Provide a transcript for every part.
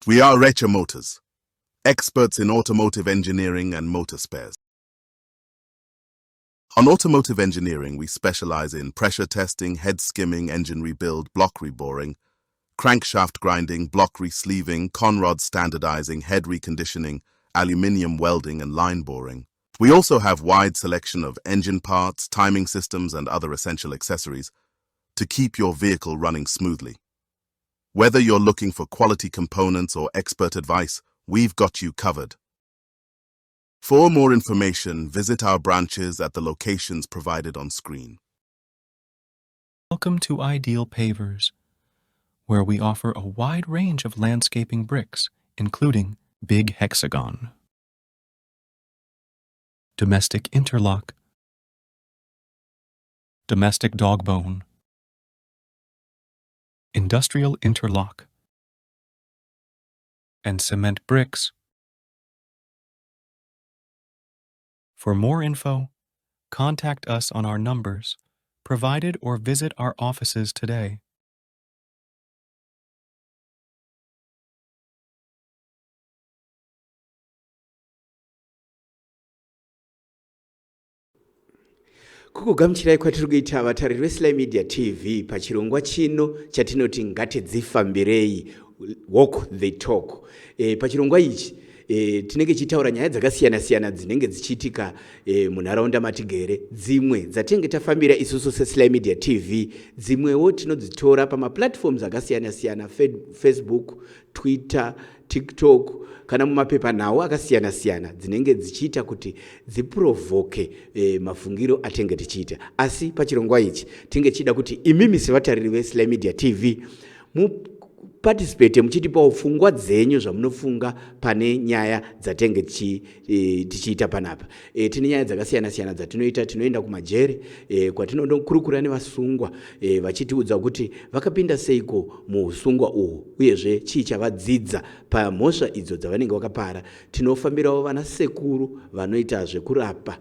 We are Recha Motors, experts in automotive engineering and motor spares. On automotive engineering, we specialize in pressure testing, head skimming, engine rebuild, block reboring, crankshaft grinding, block resleeving, conrod standardizing, head reconditioning, aluminium welding, and line boring. We also have wide selection of engine parts, timing systems, and other essential accessories to keep your vehicle running smoothly. Whether you're looking for quality components or expert advice, we've got you covered. For more information, visit our branches at the locations provided on screen. Welcome to Ideal Pavers, where we offer a wide range of landscaping bricks, including Big Hexagon, Domestic Interlock, Domestic Dogbone, Industrial Interlock, and Cement Bricks. For more info, contact us on our numbers provided or visit our offices today. Kukugamuchirai kwatiri kuita vatariri veSlyMedia TV pachirongwa chino chatinoti ngatidzifambirei, walk the talk. Pachirongwa ichi tinenge chitaura nyaya dzakasiyana-siyana dzinenge dzichiitika munharaunda matigere. Dzimwe dzatenge tafambira isusu seSlyMedia TV, dzimwewo tinodzitora pamaplatforms akasiyana-siyana, Facebook, Twitter, TikTok, kana mumapepa nawo akasiyana-siyana dzinenge dzichiita kuti dziprovoke mafungiro atenge tichiita. Asi pachirongwa ichi tinge chida kuti imimi sevatariri veSlyMedia TV participate muchitipawo pfungwa dzenyu zvamunofunga pane nyaya dzatenge tichiita panapa. Tine nyaya dzakasiyana-siyana dzatinoita. Tinoenda kumajere kwatinondokurukura nevasungwa vachitiudza kuti vakapinda seiko muusungwa uhu, uyezve chii chavadzidza pamhosva idzo dzavanenge vakapara. Tinofambirawo vana sekuru vanoita zvekurapa.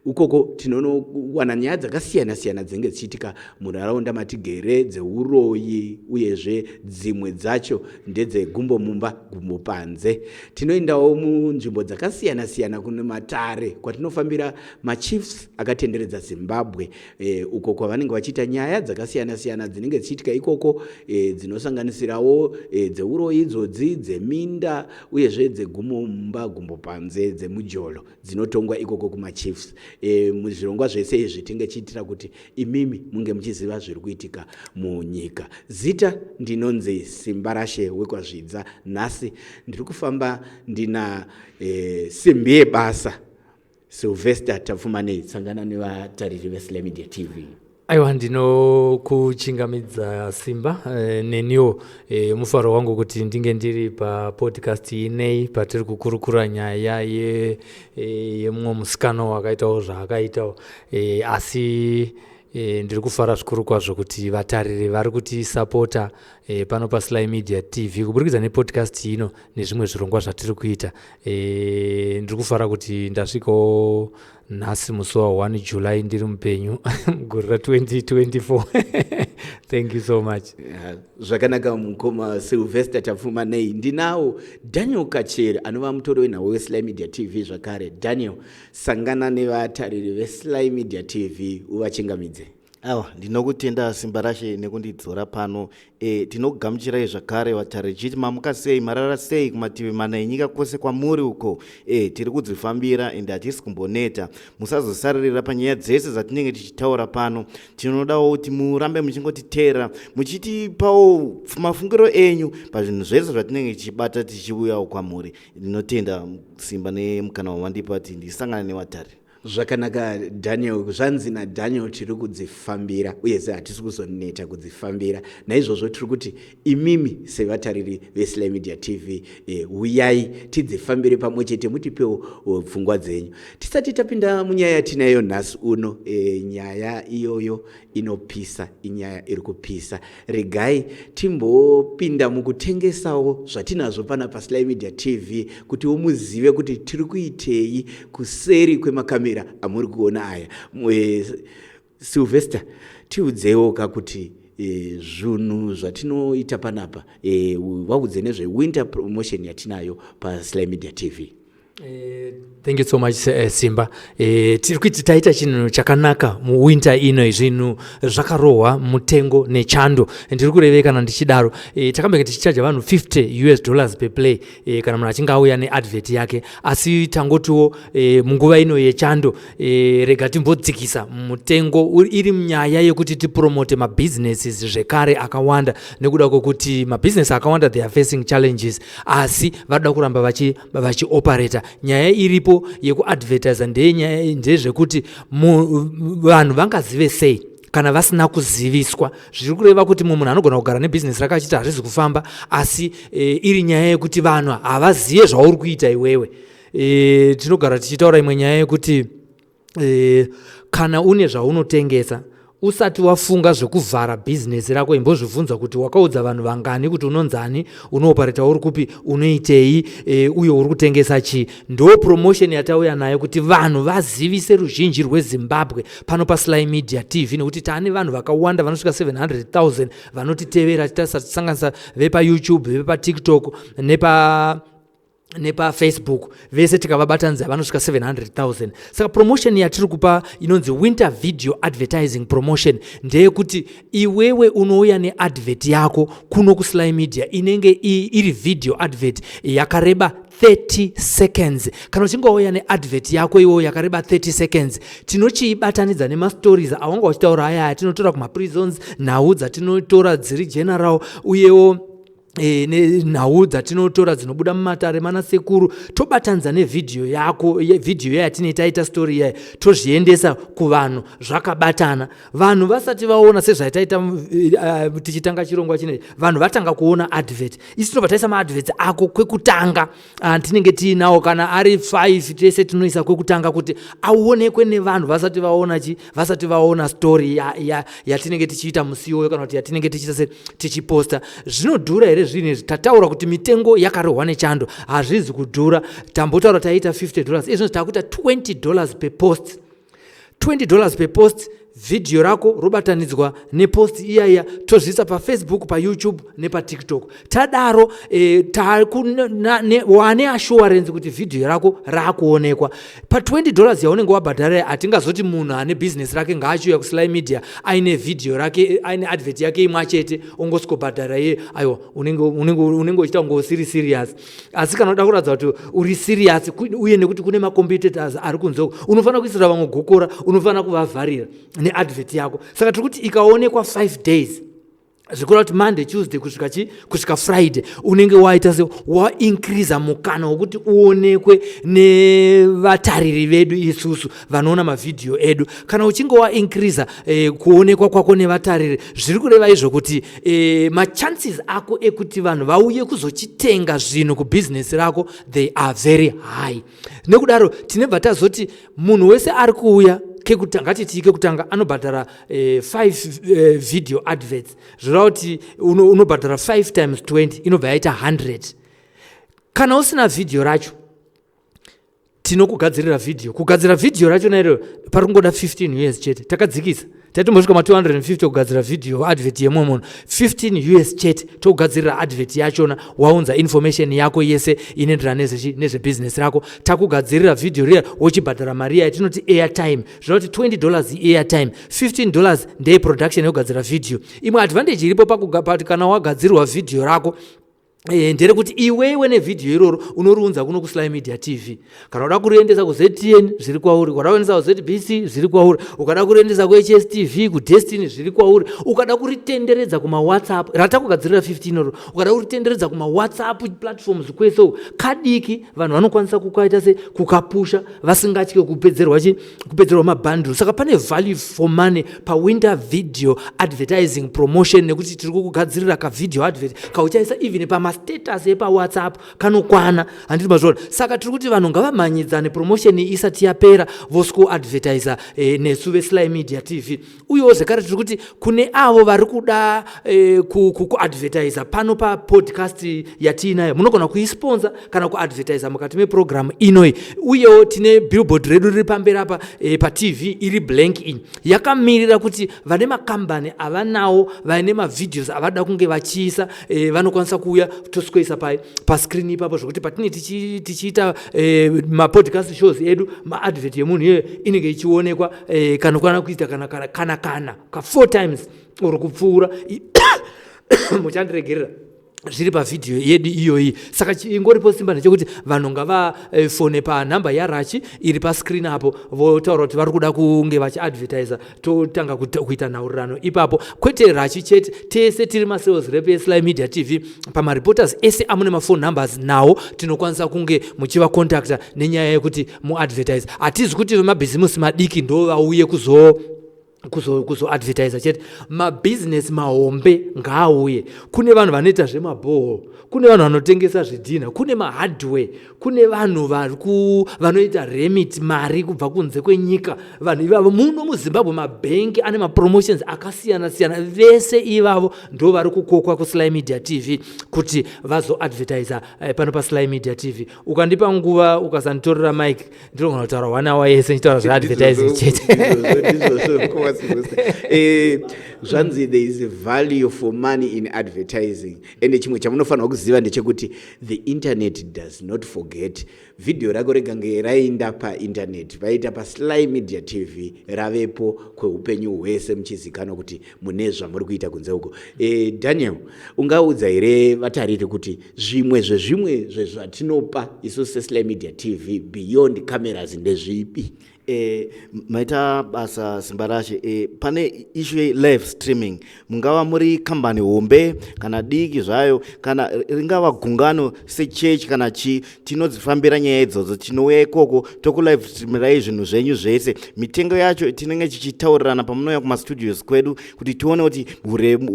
Ukoko tinowana nyaya dzakasiyana-siyana dzinenge dzichiitika munharaunda matigere, dzeuroyi, uyezve dzimwe dzacho ndedzegumbo mumba gumbo panze. Tinoendawo munzvimbo dzakasiyana-siyana kune matare kwatinofambira machiefs akatenderedza Zimbabwe, uko kwavanenge vachiita nyaya dzakasiyana-siyana dzinenge dzichiitika ikoko, dzinosanganisirawo dzeuroyi idzodzi, dzeminda, uyezve dzegumbo mumba gumbo panze, dzemujolo dzinotongwa ikoko kumachiefs. Muzvirongwa zvese izvi tinge chiitira kuti imimi munge muchiziva zviri kuitika munyika. Zita ndinonzi Simbarashe wekwazvidza. Nhasi ndiri kufamba ndina simbi yebasa Silvester. Tapfuma nei, tsangana nevatariri veSlyMedia TV. Aiwa, ndinokuchingamidza Simba neniwo mufaro wangu kuti ndinge ndiri papodcast inei patiri kukurukura nyaya yemumwe musikano wakaitawo zvaakaitawo, asi ndiri kufara zvikuru kwazvo kuti vatariri vari kutisapota pano paSlyMedia TV kuburikidza nepodcast ino nezvimwe zvirongwa zvatiri kuita. Ndiri kufara kuti ndasvikawo nhasi musi wa1 July ndiri mupenyu mugore ra2024. Thank you so much. Zvakanaka mukoma Silvester. Tapfuma nei. Ndinawo Daniel Kachere anova mutori wenhau weSlyMedia TV zvakare. Daniel, sangana nevatariri veSlyMedia TV uvachingamidze. Awa, ndinokutenda Simbarashe nekundidzora pano. Tinokugamuchirai zvakare vatariri chiti mamuka sei, marara sei kumativi mana enyika kwose kwamuri uko. Tiri kudzifambira ende hatisi kumboneta. Musazosaririra panyaya dzese dzatinenge tichitaura pano. Tinodawo kuti murambe muchingotiteera muchitipawo mafungiro enyu pazvinhu zvese zvatinenge tichibata tichiuyawo kwamuri. Ndinotenda Simba nemukana wamandipa kuti ndisangane nevatariri. Zvakanaka Daniel, zvanzi naDaniel tiri kudzifambira uyezve hatisi kuzoneta kudzifambira. Naizvozvo tiri kuti imimi sevatariri veSlyMedia TV uyai tidzifambire pamwe chete, mutipewo pfungwa dzenyu. Tisati tapinda munyaya yatinayo nhasi uno, nyaya iyoyo inopisa, inyaya iri kupisa. Regai timbopinda mukutengesawo zvatinazvo pana paSlyMedia TV kuti muzive kuti tiri kuitei kuseri kwemakamera amuri kuona aya. Silvester, tiudzewo kuti zvinhu zvatinoita panapa vaudze nezvewinter promotion yatinayo paSlyMedia TV. Thank you so much Simba. Tiri kuti taita chinhu chakanaka muwinter ino, zvinhu zvakarohwa mutengo nechando. Ndiri kureve kana ndichidaro takambenge tichichaja vanhu $50 per play kana munhu achinge auya neadvert yake, asi tangotiwo munguva ino yechando rega timbodzikisa mutengo iri munyaya yekuti tipromote mabusinesses zvekare akawanda, nekuda kwokuti mabusiness akawanda they are facing challenges, asi vanoda kuramba vachioperata. Nyaya iripo yekuadvertisa ndezvekuti vanhu vangazive sei kana vasina kuziviswa. Zviri kureva kuti munhu anogona kugara nebusiness rake achiti hazvizi kufamba, asi iri nyaya yekuti vanhu havazive zvauri kuita iwewe. Tinogara tichitaura imwe nyaya yekuti kana une zvaunotengesa usati wafunga zvekuvhara business rako, imbozvibvunza kuti wakaudza vanhu vangani kuti unonzani, unooperata uri kupi, unoitei, uye uri kutengesa chii. Ndo promotion yatauya nayo kuti vanhu vazivise ruzhinji rweZimbabwe pano paSlyMedia TV, nekuti taane vanhu vakawanda vanosvika 700,000 vanotitevera, tisanganisa vepaYouTube, vepaTikTok nepaFacebook, vese tikavabatanidza vanosvika 700,000. Saka promotion yatiri kupa inonzi winter video advertising promotion ndeyekuti iwewe unouya neadvert yako kuno kuSlyMedia inenge iri video advert yakareba 30 seconds. Kana uchinge wauya neadvert yako iwo yakareba 30 seconds, tinochiibatanidza nemastories awanga uchitaura aya atinotora kumaprisons, nhau dzatinotora dziri general, uyewo nhau dzatinotora dzinobuda mumatare mana sekuru, tobatanidza nevidhiyo yako, vidhiyo yatinetaita story yayo, tozviendesa kuvanhu zvakabatana. Vanhu vasati vaona sezvaitaita tichitanga chirongwa chinechi, vanhu vatanga kuona advert. Isi tinobva taisa maadverts ako kwekutanga tinenge tiinawo, kana ari 5 tese tinoisa kwekutanga kuti aonekwe nevanhu vasati vaona story yatinenge tichiita musiwo kana kuti yatinenge tichiposta. Zvinodhura here zvinezvi? Tataura kuti mitengo yakarohwa nechando, hazvizi kudhura. Tambotaura taita $50, izvo takuita $20 per post. $20 per post. Video rako robatanidzwa nepost iyaya, tozvisa paFacebook, paYouTube nepaTikTok. Tadaro wane assurance kuti video rako raakuonekwa. Pa $20 yaunenge wabhadhara, hatingazoti munhu ane business rake ngaachiuya kuSlyMedia aine video rake, aine advert yake imwe chete, ongosvikobhadhara iye, aiwa unenge uchita kunge usiri serious. Asi kana unoda kuratidza kuti uri serious, uye nekuti kune macompetitors ari kunzoko, unofanira kuisira vamwe gokora, unofanira kuvavharira neadvert yako. Saka tiri kuti ikaonekwa 5 days, zvikora kuti Monday, Tuesday kusvika Friday, unenge waita increase mukana wokuti uonekwe nevatariri vedu isusu vanoona mavidhiyo edu. Kana uchinge increase kuonekwa kwako nevatariri, zviri kureva izvo kuti machances ako ekuti vanhu vauye kuzochitenga zvinhu kubusiness rako they are very high. Nekudaro tinebva tazoti munhu wese ari kuuya kekutanga anobhadhara 5 video adverts, zvoreva kuti unobhadhara 5 times 20 inobva yaita 100. Kana usina video racho, tinokugadzirira video. Kugadzira video racho nairo pari kungoda $15 chete. Takadzikisa tatimbosvika ma$250 kugadzira video advert yemwe munhu. $15 chete tokugadzirira advert yachona, waunza information yako yese inoenderana nezvebusiness rako. Takugadzirira video riya wochibhadhara mari yatinoti airtime, zvinoti $20 airtime, $15 ndeye production yokugadzira video. Imwe advantage iripo pakugapati kana wagadzirwa video rako ndere kuti iwewe nevidhiyo iroro unoriunza kuno kuSlyMedia TV. Kana uda kuriendesa kuZTN zviri kwauri, ukada kuendesa kuZBC zviri kwauri, ukada kuriendesa kuHSTV, kuDestiny zviri kwauri, ukada kuritenderedza kumaWhatsApp ratakugadzirira 15 oro, ukada kuritenderedza kumaWhatsApp platforms kwese kadiki, vanhu vanokwanisa kukaita se kukapusha vasingatyi kupedzerwa mabundle. Saka pane value for money pa winter video advertising promotion, nekuti tiri kugadzirira ka video advert kauchaisa even pa mastatus epaWhatsApp kanokwana handiti mazvona. Saka tiri kuti vanhu ngavamanyidzane promotion isati yapera vosikuadvertisa nesu veSly Media TV. Uyewo zvekare tiri kuti kune avo vari kuda kuadvertisa pano papodcast yatiinayo munogona kuisponsor kana kuadvertisa mukati meprogramu inoi. Uyewo tine billboard redu riri pamberi apa paTV iri blank in yakamirira kuti vane makambani avanawo vaine mavideos avada kunge vachiisa vanokwanisa kuuya toswesa pascreen ipapo zvokuti patine tichiita mapodcast shows edu maadvert yemunhu iye inenge ichionekwa kanokwana kuita kana ka 4 times uri kupfuura muchandiregerera zviri pavhidhiyo yedu iyoyi. Saka ingoripo simba nechekuti vanhu ngavafone panhamba yaRachi iri pascreen apo votaura kuti vari kuda kunge vachiadvertisa totanga kuita nhaurirano ipapo. Kwete Rachi chete, tese tiri masales rep yeSly Media TV pamareporters ese amune mafone numbers nawo tinokwanisa kunge muchivakontakta nenyaya yekuti muadvertise. Hatizi kuti vemabhizimusi madiki ndo vauye kuzoadvertisa chete, mabusiness mahombe ngaauye. Kune vanhu vanoita zvemabhoho, kune vanhu vanotengesa zvidhina, kune mahardware, kune vanhu vanoita remit mari kubva kunze kwenyika. Vanhu ivavo muno muZimbabwe mabhengi ane mapromotions akasiyana siyana. Vese ivavo ndo vari kukokwa kuSly Media TV kuti vazoadvertisa pano paSly Media TV. Ukandipa nguva ukasanditorera mic ndinogona kutaura 1 hour yese nchitaura zveadvertising chete. Zvanzi there is a value for money in advertising. Ende chimwe chamunofanira kuziva ndechekuti the internet does not forget. Video rako regange raenda painternet vaita paSly Media TV ravepo kweupenyu hwese muchizikanwa kuti mune zvamuri kuita kunze uko. Daniel, ungaudza here vatariri kuti zvimwe zvezvatinopa isu seSly Media TV beyond cameras ndezvipi? Maita basa Simbarashe pane issue live streaming, mungava muri kambani hombe kana diki zvayo kana ringava gungano sechurch kana tinodzifambira nyaya idzodzo tinouya ikoko tokulive streamirai zvinhu zvenyu zvese. Mitengo yacho tinenge tichitaurirana pamunouya kumastudios kwedu kuti tione kuti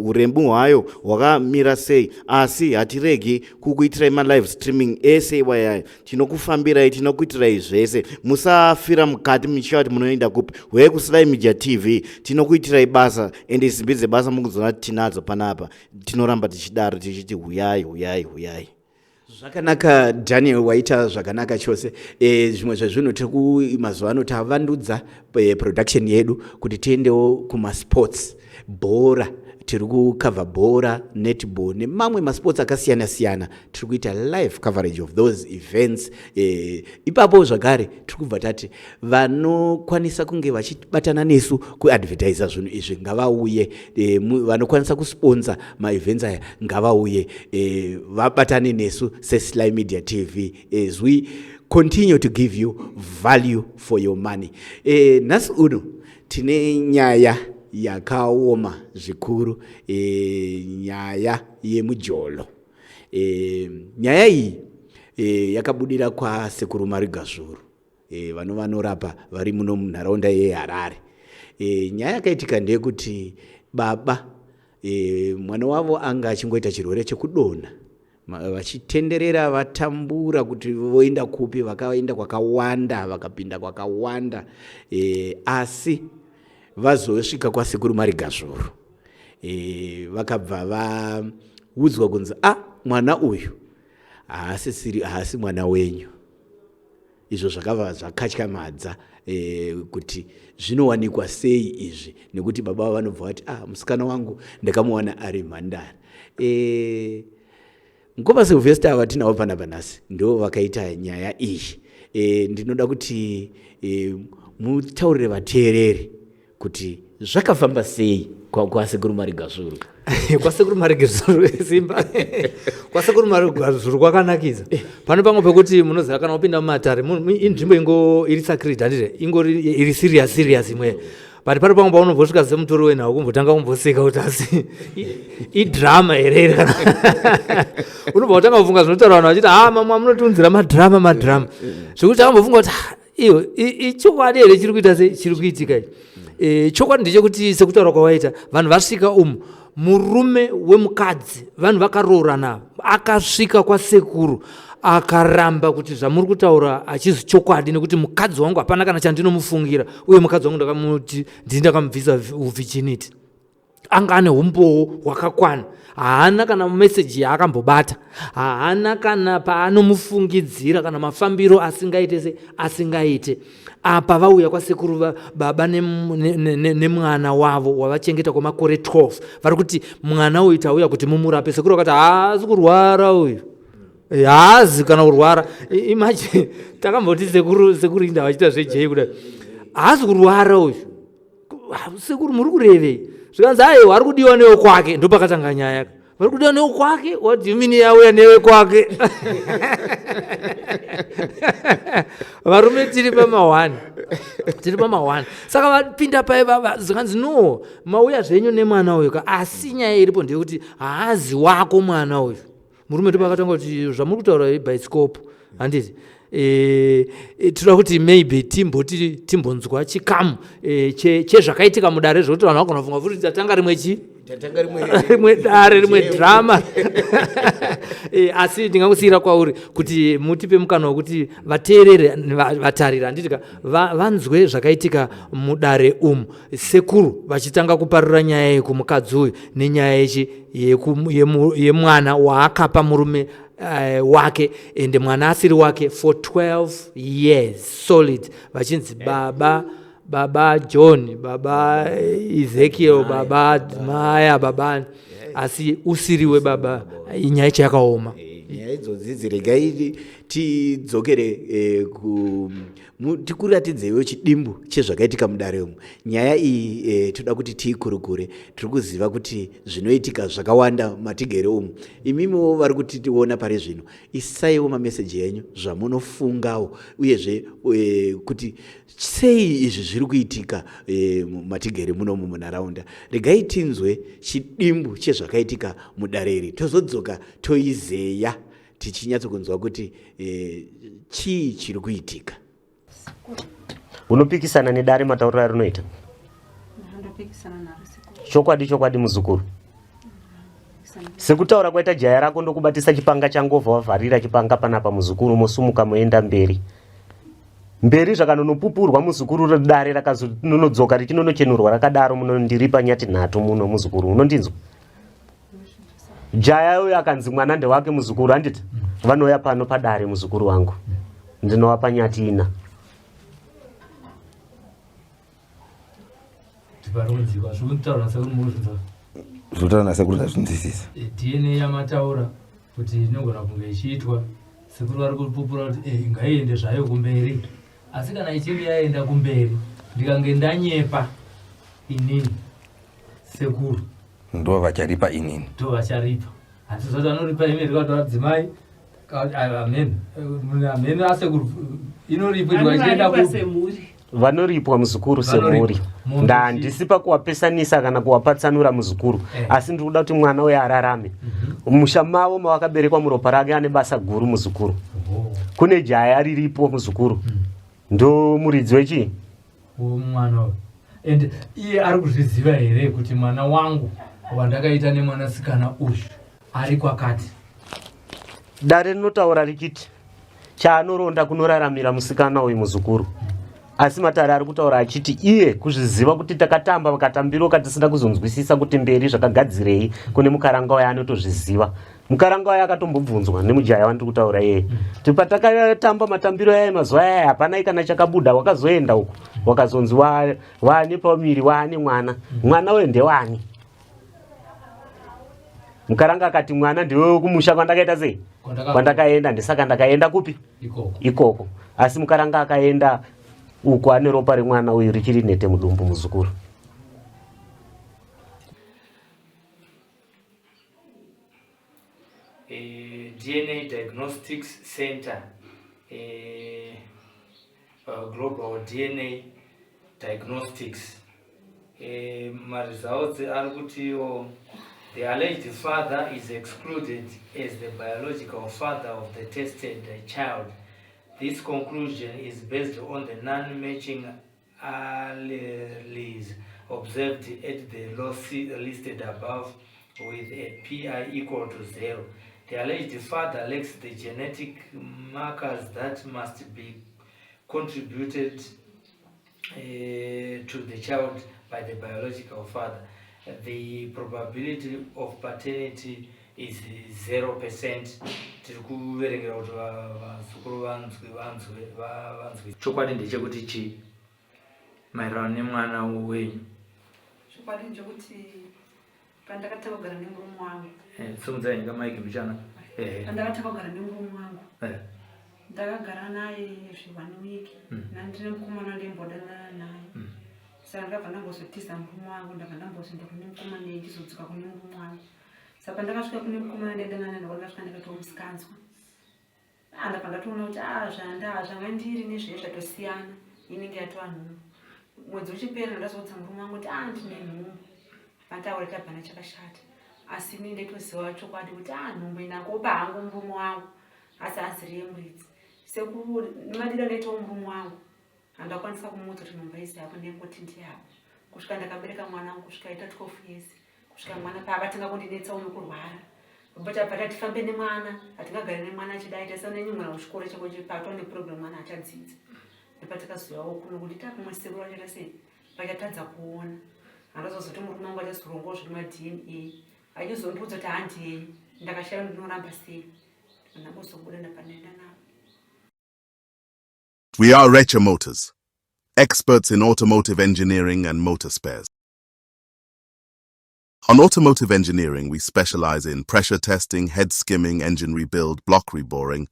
urembu hwayo hwakamira sei, asi hatiregi kukuitirai malive streaming ese wayayo. Tinokufambirai, tinokuitirai zvese, musafira mukati michati munoenda kupi. Wewe kuSly Media TV tinokuitirai basa ende simbi dzebasa mukuzona tinadzo panapa. Tinoramba tichidaro tichiti huyai. Zvakanaka Daniel, waita zvakanaka chose. Zvimwe zvezvinhu tiri mazuva ano tavandudza production yedu kuti tiendewo kumasports, bhora. Tiri kukavha bhora, netball nemamwe masports akasiyana siyana. Tiri kuita live coverage of those events. Ipapo zvakare tiri kubva tati vanokwanisa kunge vachibatana nesu kuadvertisa zvinhu izvi ngavauye, vanokwanisa kusponsor maevents aya ngavauye, vabatane nesu seSly Media TV as we continue to give you value for your money. Nhasi uno tine nyaya yakaoma zvikuru, nyaya yemujolo. Nyaya iyi yakabudira kwasekuru Marigazuru, vanorapa vari muno munharaunda yeHarare. Nyaya yakaitika ndeyekuti baba mwana wavo anga achingoita chirwere chekudonha, vachitenderera vatambura kuti voenda kupi, vakaenda kwakawanda, vakapinda kwakawanda, asi vazosvika kwasekuru Marigazuru vakabva vaudzwa kunzi mwana uyu haasi mwana wenyu. Izvo zvakabva zvakatyamadza kuti zvinowanikwa sei izvi, nekuti baba vanobva vati musikana wangu ndakamuwana ari mhandara. Mukoma Silvester avatinawo panapa nhasi ndo vakaita nyaya iyi. Ndinoda kuti mutaurire vateereri kuti zvakafamba sei kwasekuru Marigazuru. Kwasekuru Marigazuru simba. Kwasekuru Marigazuru kwakanakidza. Pane pamwe pekuti munoziva kana upinda mumatare inzvimbo ingo iri sacred handire, ingori iri serious imwe. But pari pamwe paunombosvika semutoro wenhau kumbotanga kumboseka kuti asi idrama here kana unobva kutanga kufunga zvinotaura vanhu vachiti mama munotiunzira madrama zvekuti akambofunga kuti iyo ichokwadi here chiri kuita chiri kuitika chokwadi ndechekuti sekutaura kwawaita vanhu vasvika murume wemukadzi vanhu vakaroorana akasvika kwasekuru akaramba kuti zvamuri kutaura achizi chokwadi, nekuti mukadzi wangu hapana kana chandinomufungira, uye mukadzi wangu ndakamuti ndini ndakamubvisa uvhichiniti. Anga ane umbowo hwakakwana, haana kana meseji yaakambobata, haana kana paanomufungidzira kana mafambiro asingaite. Apa vauya kwasekuru baba nemwana wavo wavachengeta kwemakore 12, vari kuti mwana uyu tauya kuti mumurape. Sekuru vakati haasi kurwara uyu, haazi kana kurwara. Imagine takamboti sekuru inda vachita zvejei kudai, haasi kurwara uyu, sekuru muri kurevei? Zvikanzi hai vari kudiwa newekwake. Ndo pakatanga nyaya, vari kudiwa newekwake. What do you mean yauya newekwake? Varume tiri pama1. Saka vapinda paiva zvikanzi no, mauya zvenyu nemwana uyu, asi nyaya iripo ndeyekuti haazi wako mwana uyu. Murume ndo pakatanga kuti zvamuri kutaura bhaisikopu handiti. Toda kuti maybe timbonzwa chikamu chezvakaitika mudare zvokuti vanhu vagona kufunga futi tatanga rimwe dare rimwe drama. Asi ndingangusiyira kwauri kuti mutipe mukana wekuti vateerere vatarira handitika vanzwe zvakaitika mudare umu, sekuru vachitanga kuparura nyaya yekumukadzi uyu nenyaya yemwana waakapa murume wake ende mwana asiri wake for 12 years solid, vachinzi baba John, baba Ezekiel, baba Maya, baba, asi usiriwe baba. Inyaya chakaoma. Nyaya idzodzi dziregai tidzokere tikuratidzewo chidimbu chezvakaitika mudare umu. Nyaya iyi toda kuti tiikurukure. Tiri kuziva kuti zvinoitika zvakawanda matigere umu. Imimiwo vari kutitiona pari zvino, isaiwo mameseji enyu zvamunofungawo, uyezve kuti sei izvi zviri kuitika matigere munomu munharaunda. Regai tinzwe chidimbu chezvakaitika mudare iri, tozodzoka toizeya tichinyatsokunzwa kuti chii chiri kuitika. Unopikisana nedare matauriro arinoita? Chokwadi muzukuru. Sekutaura kwaita jaya rako ndokubatisa chipanga changovha wavharira chipanga panapa muzukuru, mosumuka moenda mberi zvakanonopupurwa muzukuru. Dare rakazononodzoka richinonochenurwa rakadaro munondiripa nyati nhatu muno muzukuru, unondinzwa? Jaya uyu akanzi mwana ndewake muzukuru, handiti vanouya pano padare muzukuru wangu, ndinovapa nyati 4. Zvutaura nasekuru ndazvinzwisisa. DNA yamataura kuti inogona kunge ichiitwa, sekuru ari kupupura kuti ngaiende zvayo kumberi, asi kana ichinge yaenda kumberi ndikange ndanyepa inini sekuru ndo vacharipa inini, ndo vacharipa. Hatizoti anoripa ime rikataura dzimai amen asekuru inoripirwa ichienda vanoripwa muzukuru semhuri. Ndandisi pakuwapesanisa kana kuwapatsanura muzukuru, asi ndiri kuda kuti mwana uyu ararame. Musha mavo mavakaberekwa muropa rake ane basa guru muzukuru. Kune jaya riripo muzukuru, ndo muridzi wechii mwana uyu. And iye ari kuzviziva here kuti mwana wangu wandakaita nemwanasikana uyu ari kwakati? Dare rinotaura richiti chaanoronda kunoraramira musikana uyu muzukuru, asi matare ari kutaura achiti iye kuzviziva kuti takatamba vakatambiro katisina kuzonzwisisa kuti mberi zvakagadzirei kune mukaranga waye anotozviziva. Mukaranga waye akatombobvunzwa nemujaya wandiri kutaura yeye kuti patakatamba matambiro yaye mazuva yaye hapana kana chakabuda, wakazoenda uko wakazonzi waane pamiri waane mwana uyu ndewani? Mukaranga akati mwana ndiwe kumusha kwandakaita sei, kwandakaenda, ndisaka ndakaenda kupi ikoko. Asi mukaranga akaenda uko ane ropa remwana uyu richiri nete mudumbu muzukuru. DNA Diagnostics Center, Global DNA Diagnostics. My results are kuti the alleged father is excluded as the biological father of the tested child. This conclusion is based on the non-matching alleles observed at the loci listed above with a PI equal to 0. The alleged father lacks the genetic markers that must be contributed to the child by the biological father. The probability of paternity is 0%. Chokwadi ndechekuti chi maererano nemwana wenyu. Chokwadi ndechekuti pandakatanga kugara nemurume wangu. Simudzai nyika maiki mbichana. Pandakatanga kugara nemurume wangu. Ndakagara naye zvivani wiki. Nandine mukomana ndembodana naye. Saka ndakabva ndambozotiza murume wangu ndabva ndambozoenda kune mukomana ndizodzoka kune murume wangu. Saka pandakasvika kune mukomana ndendana naye ndakasvika ndakatomusikanzwa. Ndabva ndatoona kuti zvanga ndiri nezveye zvatosiyana. Inenge yatova nhumbu. Mwedzi uchipera ndazodza murume wangu kuti ndine nhumbu. Pantaura kuti apana chakashata. Asi ini ndetoziva chokwadi kuti nhumbu inangopa hangu murume wangu. Asi Asiri yemuridzi. Sekuru madiro ndoitawo murume wangu. Handakwanisa kumuudza kuti nhumbu isi yako ndengoti ndiyako. Kusvika ndakabereka mwana wangu kusvika aita 12 years. Kusvika mwana paakatanga kundinetsa uno kurwara. Bata tifambe nemwana, hatingagare nemwana achidai taisana nyumwana kuchikoro chako chipato neprogram mwana achadzidza. Nepatakazoyawo kuno kuti takumwe sekuru achata sei pachatadza kuona. Handazozoti murume wangu achazorongawo zviri maDNA. Achizondiudza kuti handiyei ndakashaya ndinoramba sei. Ndambozobuda ndapanaenda navo. We are Recha Motors, experts in automotive engineering and motor spares. On automotive engineering, we specialize in pressure testing, head skimming, engine rebuild, block reboring,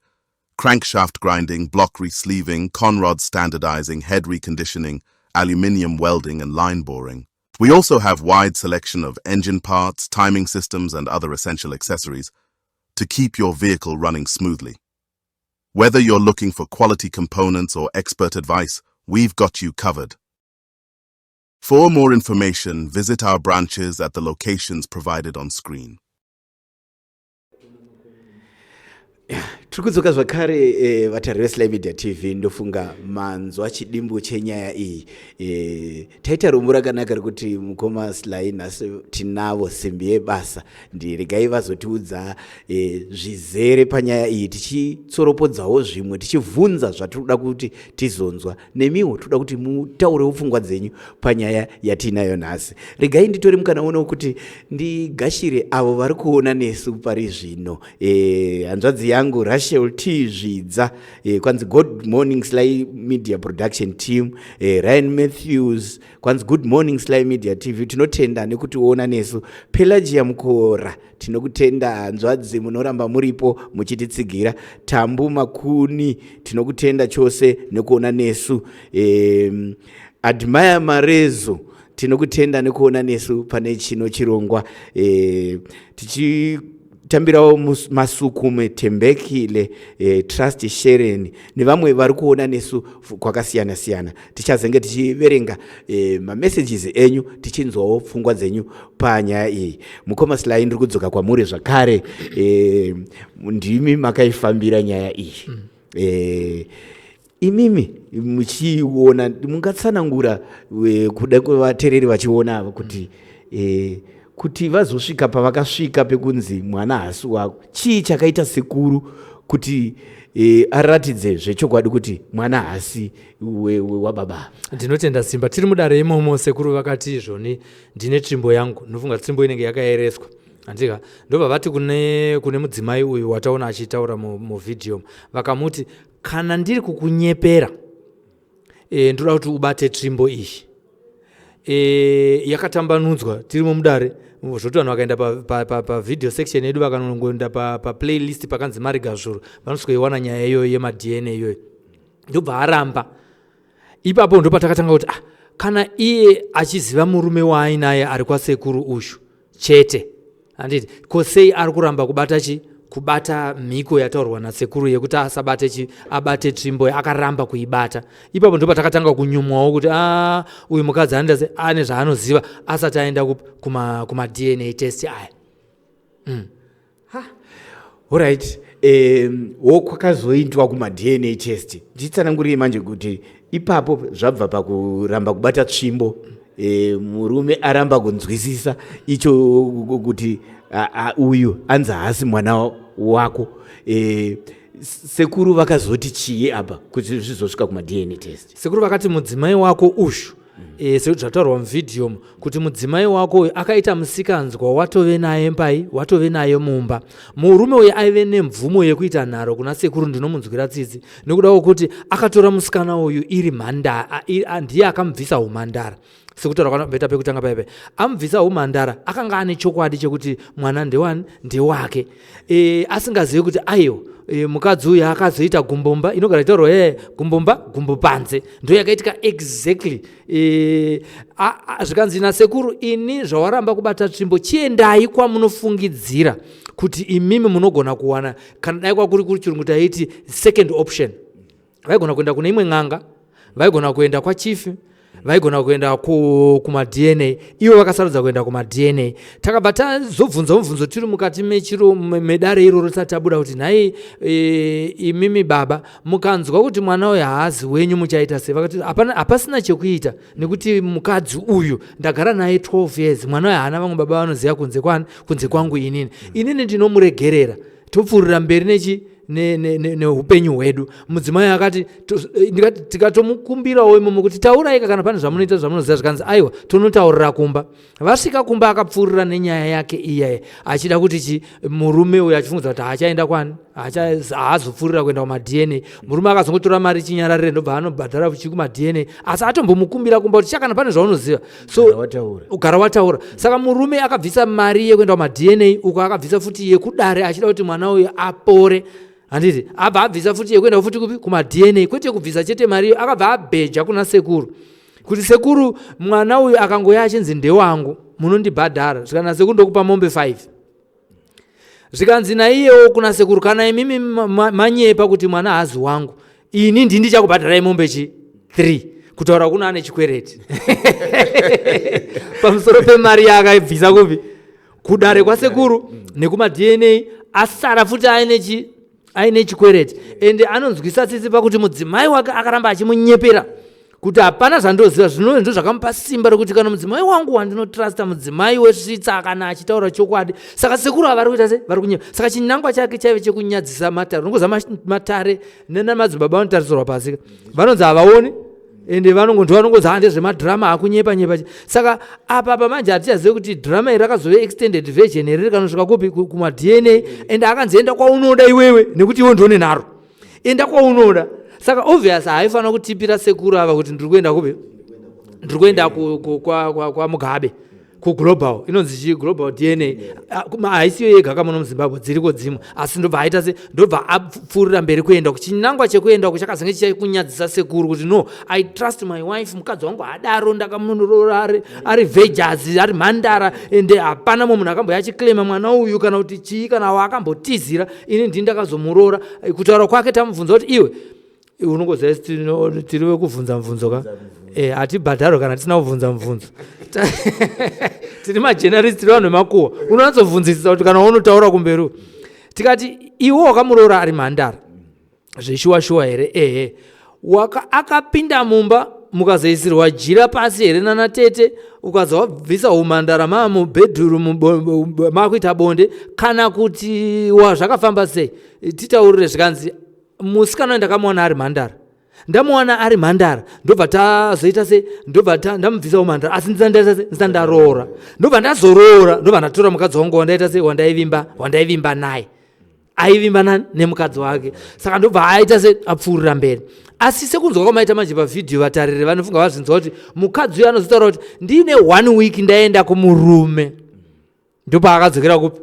crankshaft grinding, block resleeving, conrod standardizing, head reconditioning, aluminium welding, and line boring. We also have wide selection of engine parts, timing systems, and other essential accessories to keep your vehicle running smoothly. Whether you're looking for quality components or expert advice, we've got you covered. For more information, visit our branches at the locations provided on screen. Turikudzoka zvakare vatari veSlyMedia TV ndofunga manzwa chidimbu chenyaya iyi. Taita rumbu rakanaka rekuti mukoma Sly nhasi tinavo simbi yebasa. Ndiregai vazotiudza zvizere panyaya iyi tichitsoropodzawo zvimwe tichivhunza zvatinoda kuti tizonzwa. Nemiwo toda kuti mutaurewo pfungwa dzenyu panyaya yatinayo nhasi. Regai nditori mukana uno kuti ndigashire avo vari kuona nesu pari zvino. Hanzvadzi yangu Rachel T. Zvidza, kwanzi good morning Sly Media production team, Ryan Matthews, kwanzi good morning Sly Media TV, tinotenda nekuti uona nesu. Pelagia Mukora, tinokutenda hanzvadzi munoramba muripo muchititsigira. Tambu Makuni, tinokutenda chose nekuona nesu. Admire Marezo, tinokutenda nekuona nesu pane chino chirongwa. Tambirawo Masukume Tembekile, Trust Sharon, nevamwe vari kuona nesu kwakasiyana siyana. Tichazenge tichiverenga messages enyu tichinzwawo pfungwa dzenyu panyaya iyi. Mukoma Sly ndiri kudzoka kwamuri zvakare, ndimi makaifambira nyaya iyi. Imimi muchiona mungatsanangura kuda kwevateereri vachiona ava kuti vazosvika pavakasvika pekunzi mwana hasi wako. Chii chakaita sekuru kuti aratidze zvechokwadi kuti mwana hasi wababa? Ndinotenda simba tiri mudare imomo sekuru vakati izvoni ndine tsvimbo yangu. Ndofunga tsvimbo inenge yakaereswa. Andika ndobva vati kune mudzimai uyu wataona achitaura muvidhio vakamuti kana ndiri kukunyepera ndoda kuti ubate tsvimbo iyi. Yakatambanudzwa tiri mudare zvoti vanhu vakaenda pavidhio section yedu vakanongoenda paplaylist pakanzi marigazvuru vanosvikoiwana nyaya iyoyo yemadna iyoyo. Ndobva aramba ipapo ndopatakatanga kuti kana iye achiziva murume waainaye ari kwasekuru ushu chete handiti kosei ari kuramba kubata mhiko yataurwa nasekuru yekuti abate tsvimbo akaramba kuibata. Ipapo ndipo patakatanga kunyumwawo kuti uyu mukadzi ane zvaanoziva asati aenda kuma DNA test aya. Alright, kwakazoitwa kuma DNA test. Nditsanangurire manje kuti ipapo zvabva pakuramba kubata tsvimbo, murume aramba kunzwisisa icho kuti uyu anza hasi mwana wako sekuru vakazoti chii apa kuti zvizosvika kuma DNA test? Sekuru vakati mudzimai wako ushu sekuti zvataurwa muvhidhiyo kuti mudzimai wako uyu akaita musikanzwa watove naye mbai, watove naye mumba. Murume uyu aive nemvumo yekuita nharo kuna sekuru, ndinomunzwira tsitsi nekuda kwekuti akatora musikana uyu iri mhandara, ndiye akamubvisa umhandara. Sekutaura kwanobeta pekutanga paipe amubvisa umhandara, akanga ane chokwadi chekuti mwana ndewani ndewake, asingazivi kuti aiyo mukadzi uyu akazoita gumbomba inogara itaurwa gumbo panze ndo yakaitika exactly. Zvikanzi nasekuru, ini zvawaramba kubata tsvimbo chiendai kwamunofungidzira kuti imimi munogona kuwana, kana dai kwakuri kuri chirungu taiti second option. Vaigona kuenda kune imwe ng'anga, vaigona kuenda kwachifi, vaigona kuenda kuma DNA, ivo vakasarudza kuenda kuma DNA. Takabva tazobvunza mubvunzo tiri mukati medare iroro risati tabuda kuti nhai imimi baba mukanzwa kuti mwana uyu haazi wenyu muchaita sei? Vakati hapasina chekuita nekuti mukadzi uyu ndagara naye 12 years, mwana uyu haana vamwe baba vanoziva kunze kwangu inini ndinomuregerera topfuurira mberi neupenyu hwedu. Mudzimai akati tikatomukumbirawo imomo kuti tauraika kana pane zvamunoita zvamunoziva. Zvikanzi aiwa tonotaurira kumba. Vasvika kumba akapfuurira nenyaya yake iyaye, achida kuti murume uyu achifungudza kuti haachaenda kwani, haazopfuurira kuenda kuma DNA. Murume akazongotora mari chinyararire ndobva anobhadhara kuma DNA, asi atombomukumbira kumba kuti chakana pane zvaunoziva, so ugara wataura. Saka murume akabvisa mari yekuenda kuma DNA, uko akabvisa futi yekudare achida kuti mwana uyu apore. Handiti abva abvisa futi yekuenda futi kupi kuma DNA, kwete kubvisa chete mari, akabva abheja kuna sekuru kuti sekuru, mwana uyu akangoya achinzi ndewangu munondibhadhara. Zvikanzi sekuru ndokupa mombe 5. Zvikanzi naiyewo kuna sekuru, kana imimi manyepa kuti mwana haazi wangu, ini ndichakubhadharai mombe 3, kutaura kuna ane chikwereti pamusoro pemari yaakaibvisa kupi kudare kwa sekuru nekuma DNA, asara futi aine chikwereti. Ende anonzwisa tsitsi pakuti mudzimai wake akaramba achimunyepera kuti hapana zvandoziva. Zvinove ndo zvakamupa simba rekuti kana mudzimai wangu wandinotrasta, mudzimai wesvitsa, kana achitaura chokwadi. Saka sekuru avari kuita sei? Vari kunyepa. Saka chinangwa chake chaive chekunyadzisa matare. Unongoza matare nenamadzibaba vanotarisirwa pasika, vanonzi havaoni, ende vanongozi ndezvemadhirama akunyepa. Saka apa pamanje hatichazive kuti dhirama iri rakazove extended version here rikanosvika kupi kuma DNA. Ende akanzi enda kwaunoda iwewe nekuti iwe ndione nharo, enda kwaunoda. Saka obvious haifanira kutipira sekuru ava kuti ndiri kuenda kupi, ndiri kuenda kwa Mugabe kuglobal, inonzi global DNA. Haisiyo yega kama muZimbabwe, dziriko dzimwe, asi ndobva aita se, ndobva apfuurira mberi kuenda kuchinangwa chekuenda kuchakazenge chichakunyadzisa sekuru kuti no, I trust my wife, mukadzi wangu hadaro, ndakamunoroora ari vejas, ari mhandara, ende hapana munhu akamboya achiclaima mwana uyu kana kuti chii, kana wakambotizira, ini ndini ndakazomuroora. Kutaura kwake tamubvunza kuti iwe unongoziva tiri wekubvunza mubvunzo ka? Hatibhadharo kana tisina kubvunza mubvunzo. Tiri majeneralist, tiri vanhu vemakuhwa, unowanzobvunzisisa kuti kana unotaura kumberi. Tikati iwo wakamuroora ari mhandara zveshuwa here? Akapinda mumba mukazoisirwa jira pasi here nana tete, ukazobvisa umhandara mubedroom makuita bonde, kana kuti zvakafamba sei? Titaurire. Zvikanzi musikana ndakamuwana ari mhandara, ndamuwana ari mhandara, ndobva tazoita se, ndobva ndamubvisa umhandara, asi ndandaroora, ndobva ndazoroora, ndobva ndatora mukadzi wangu wandaita se, wandaivimba naye, aivimba nani nemukadzi wake. Saka ndobva aita se, apfuurira mberi. Asi sekunzwa kwamaita manje pavhidhiyo, vatariri vanofunga vazvinzwa kuti mukadzi uyu anozotaura kuti ndine 1 week ndaenda kumurume, ndopa akadzokera kupi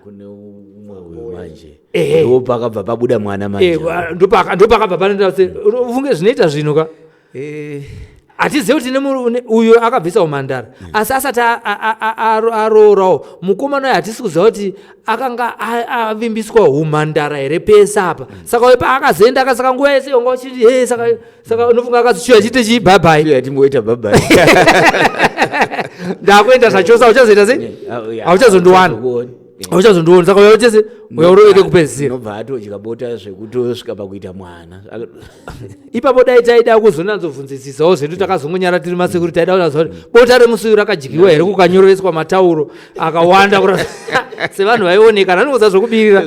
kune umwe manje. Ndopakabva pabuda mwana manje. Ndopakabva panoita se, ufunge zvinoita zvino ka? Hatizivi kuti uyu akabvisa umhandara, asi asati aroorawo mukomana uyu hatisi kuziva kuti akanga avimbiswa umhandara here pese apa. Saka uyu paakazoenda akasaka nguva yese yonga uchiti saka unofunga akazochiva chite chii bye-bye. Timboita bye-bye. Ndakuenda zvachosa, uchazoita sei? Hauchazondiwana. auchazondiona saka uyachese uyauroweke kupedzisira nobva atochikabota zvekutosvika pakuita mwana ipapo dai taida kuzonanzobvunzisisawo zvedu takazongonyara tiri masekuru taida kunazoa kuti bota remusiri rakajigiwa here kukanyoroveswa matauro akawanda kuti sevanhu vaionekana anokuza zvokubirira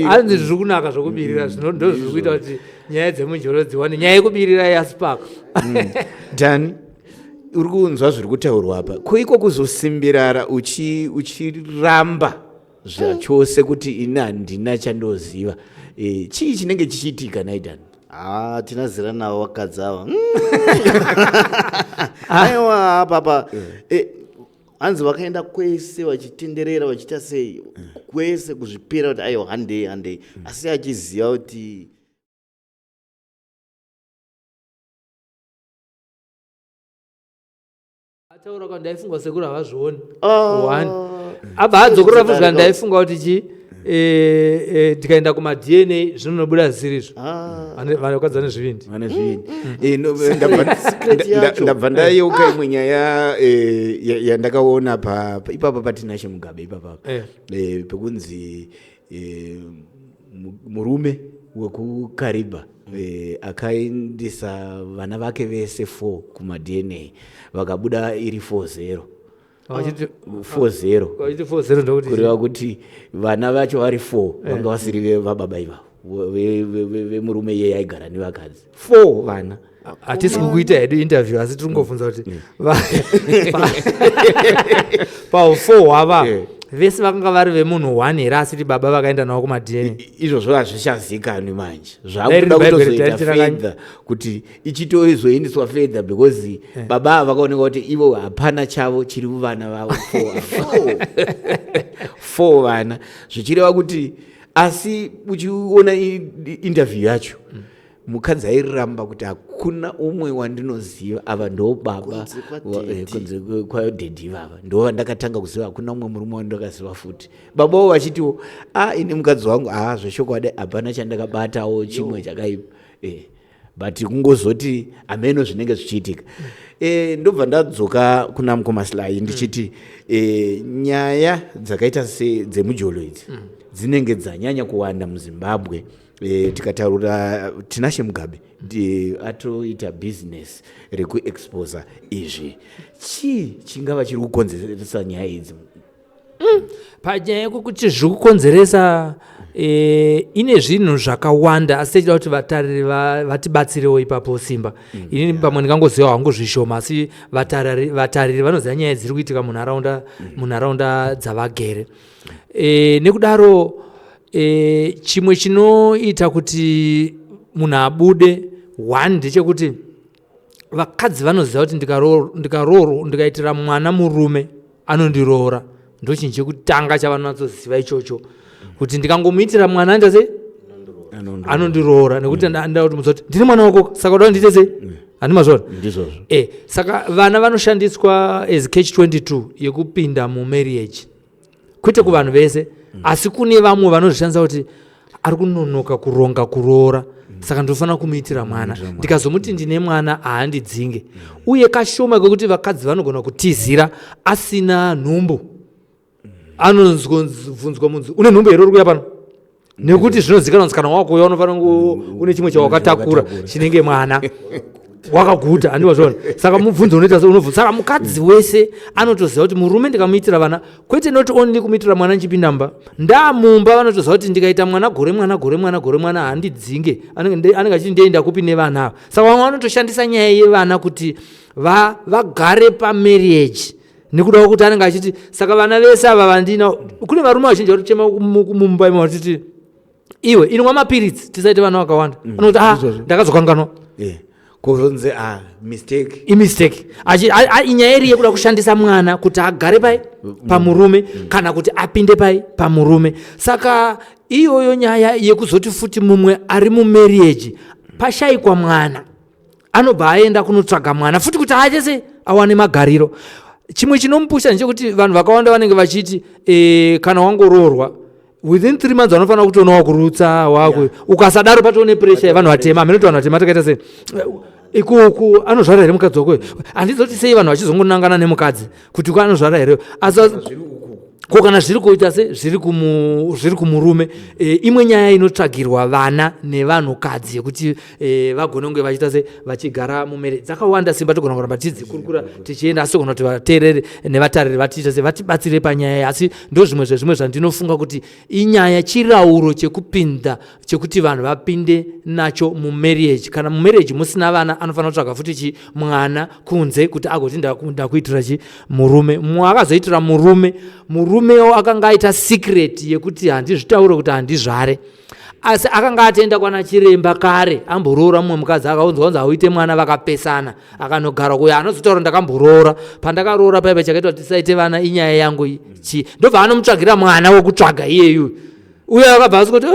hanzi zviri kunaka zvokubirira ndo zviri kuita kuti nyaya dzemunjoro dziwane nyaya yekubirira yasipaka dani uri kunzwa zviri kutaurwa apa koiko kuzosimbirara uchiramba zvachose kuti ini handina chandoziva chii chinenge chichiitika naidani tinazira nawo vakadzi ava aiwa papa hanzi vakaenda kwese vachitenderera vachiita sei kwese kuzvipira kuti aiwa handei asi achiziva kuti ataura kwa ndaifunga sekuru havazvioni abva adzokorora futi ndaifunga kuti chi tikaenda kumadna zvinonobuda zirizvo vakadzi vane zvivindi ndabva ndayeuka imwe nyaya yandakaona ipapa patinashe mugabe ipapapa pekunzi murume wekukariba akaendesa vana vake vese 4 kumadna vakabuda iri 4-0 kureva kuti vana vacho vari 4 vanga vasiri vebababa iva vemurume iye aigara nevakadzi 4 vana hatisi kukuita hedu interview asi tiri kungovhunza kuti pa4 wava vese vakanga vari vemunhu 1 here asiti baba vakaenda navo kumadna izvozvo hazvichazikanwi manje zvakuda kutozoita fedha kuti ichitozoendeswa fedha because baba ava vakaoneka kuti ivo hapana chavo chiri kuvana vavo 4 vana zvichireva kuti asi uchiona interview yacho mukadzi airamba kuti hakuna umwe wandinoziva ava ndo baba kunze kwadhedhi vava ndo vandakatanga kuziva hakuna umwe murume wandakaziva futi babawo vachitiwo ini mukadzi wangu zveshokwadi hapana chandakabatawo chimwe chakaipa but kungozoti ameno zvinenge zvichiitika ndobva ndadzoka kuna mukoma Sly ndichiti nyaya dzakaita dzemujolo idzi dzinenge dzanyanya kuwanda muZimbabwe tikataura tinashe mugabe atoita business rekuexposa izvi chii chingava chiri kukonzeresa nyaya idzi panyaya yekuti zviri kukonzeresa ine zvinhu zvakawanda asi tichida kuti vatariri vatibatsirewo ipapo simba inini pamwe ndingangoziva hangu zvishoma asi vatariri vanoziva nyaya dziri kuitika munharaunda dzavagere nekudaro chimwe chinoita kuti munhu abude 1 ndechekuti vakadzi vanoziva kuti ndikaitira mwana murume anondiroora ndo chinhu chekutanga chavanatsoziva ichocho kuti ndikangomuitira mwana ndase anondiroora nekuti ndada kuti muziva kuti ndine mwana wako saka uda ndiite sei handimazvona saka vana vanoshandiswa as catch-22 yekupinda mumarriage kwete kuvanhu vese asi kune vamwe vanozvishandisa kuti ari kunonoka kuronga kuroora saka ndofanira kumuitira mwana ndikazomuti ndine mwana haandidzinge uye kashoma kwekuti vakadzi vanogona kutizira asina nhumbu anonzvunzwa munzi une nhumbu here uri kuya pano nekuti zvinozikanwa kunzi kana wakuya unofanira une chimwe chawakatakura chinenge mwana wakaguta handivazvona saka mubvunzo unoita unovhunza saka mukadzi wese anotoziva kuti murume ndikamuitira vana kwete noti only kumuitira mwana nchipinda mba ndamumba vanotoziva kuti ndikaita mwana gore mwana handidzinge anenge achiti ndienda kupi nevana ava saka vamwe vanotoshandisa nyaya yevana kuti vagare pamarriage nekuda kwekuti anenge achiti saka vana vese ava vandina kune varume vazhinji vari kuchema kumumba imo vatiti iwe inwa mapiritsi tisaite vana vakawanda anoti ndakazokanganwa kuzonzi mistake imistake inyaya iri yekuda kushandisa mwana kuti agare pai pamurume kana kuti apinde pai pamurume saka iyoyo nyaya yekuzoti futi mumwe ari mumarriage pashayikwa mwana anobva aenda kunotsvaga mwana futi kuti achese awane magariro chimwe chinomupusha ndechekuti vanhu vakawanda vanenge vachiti kana wangoroorwa within 3 months vanofanira kutoona wakurutsa wakwe ukasadaro patone pressure yevanhu vatema amenoti vanhu vatema takaita sei ikuku anozvara here mukadzi wako handizoti sei vanhu vachizongonangana nemukadzi kuti uko anozvara here ko kana zviri kuita se zviri kumurume imwe nyaya inotsvagirwa vana nevanhukadzi yekuti vagone kunge vachiita se vachigara mumere dzakawanda simba togona kuramba tidzikurukura tichienda asi togona kuti vateereri nevatariri vatiita se vatibatsire panyaya asi ndo zvimwe zvezvimwe zvandinofunga kuti inyaya chirauro chekupinda chekuti vanhu vapinde nacho mumarriage. Kana mumarriage musina vana anofanira kutsvaga futi mwana kunze kuti agoti ndakunda kuitira murume mumwe akazoitira murumewo akanga aita secret yekuti handizvitaure kuti handizvare asi akanga atenda kwana chiremba kare amboroora mumwe mukadzi akaunzwa auite mwana vakapesana akanogara kuya anozotaura ndakamboroora pandakaroora paipa chakaita kuti tisaite vana inyaya yangu ndobva anomutsvagira mwana wekutsvaga iyeyu uye akabva asi kuti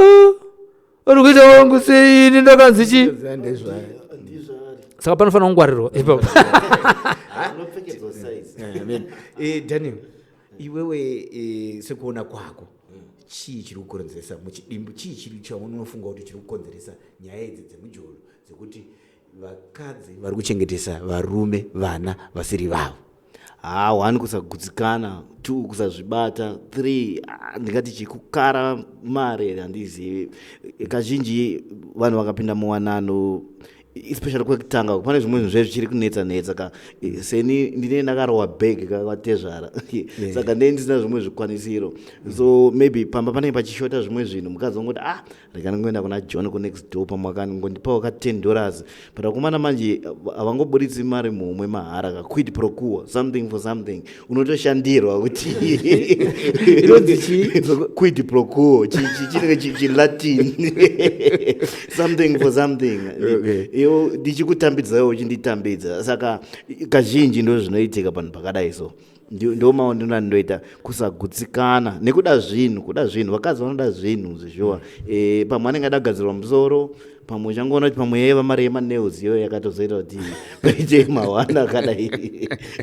uri kuita wangu seini ndakanzi chi saka panofanira kungwarirwa ipapo. Daniel, iwewe sekuona kwako chii chiri kukonzeresa muchidimbu, chii chiri chaunofunga kuti chiri kukonzeresa nyaya idzi dzemujoro dzekuti vakadzi vari kuchengetesa varume vana vasiri vavo? 1 kusagutsikana, 2 kusazvibata, 3 ndingati chikukara mare handizivi. Kazhinji vanhu vakapinda muwanano especially kwekutanga pane zvimwe zvinhu zvezvichiri kunetsa ka seni ndine ndakarowa bag kakatezvara saka ndee ndisina zvimwe zvikwanisiro so maybe pamba panenge pachishota zvimwe zvinhu mukadzi wangoti rekanongoenda kuna John kunext door pamwakangondipawo ka $10 but akomana manje havangoburitsi mari mumwe mahara ka quid pro quo, something for something unotoshandirwa kuti quid pro quo chinenge chilatin something for something. Iyo ndichikutambidzawo uchinditambidza saka kazhinji ndo zvinoitika panhu pakadai so ndo maonero ndoita kusagutsikana nekuda zvinhu vakadzi vanoda zvinhu zvishuwa pamwe anenge adagadzirwa musoro pamwe uchangoona kuti pamwe yaiva mari yemanews iyo yakatozoita kuti paite mahwana akadai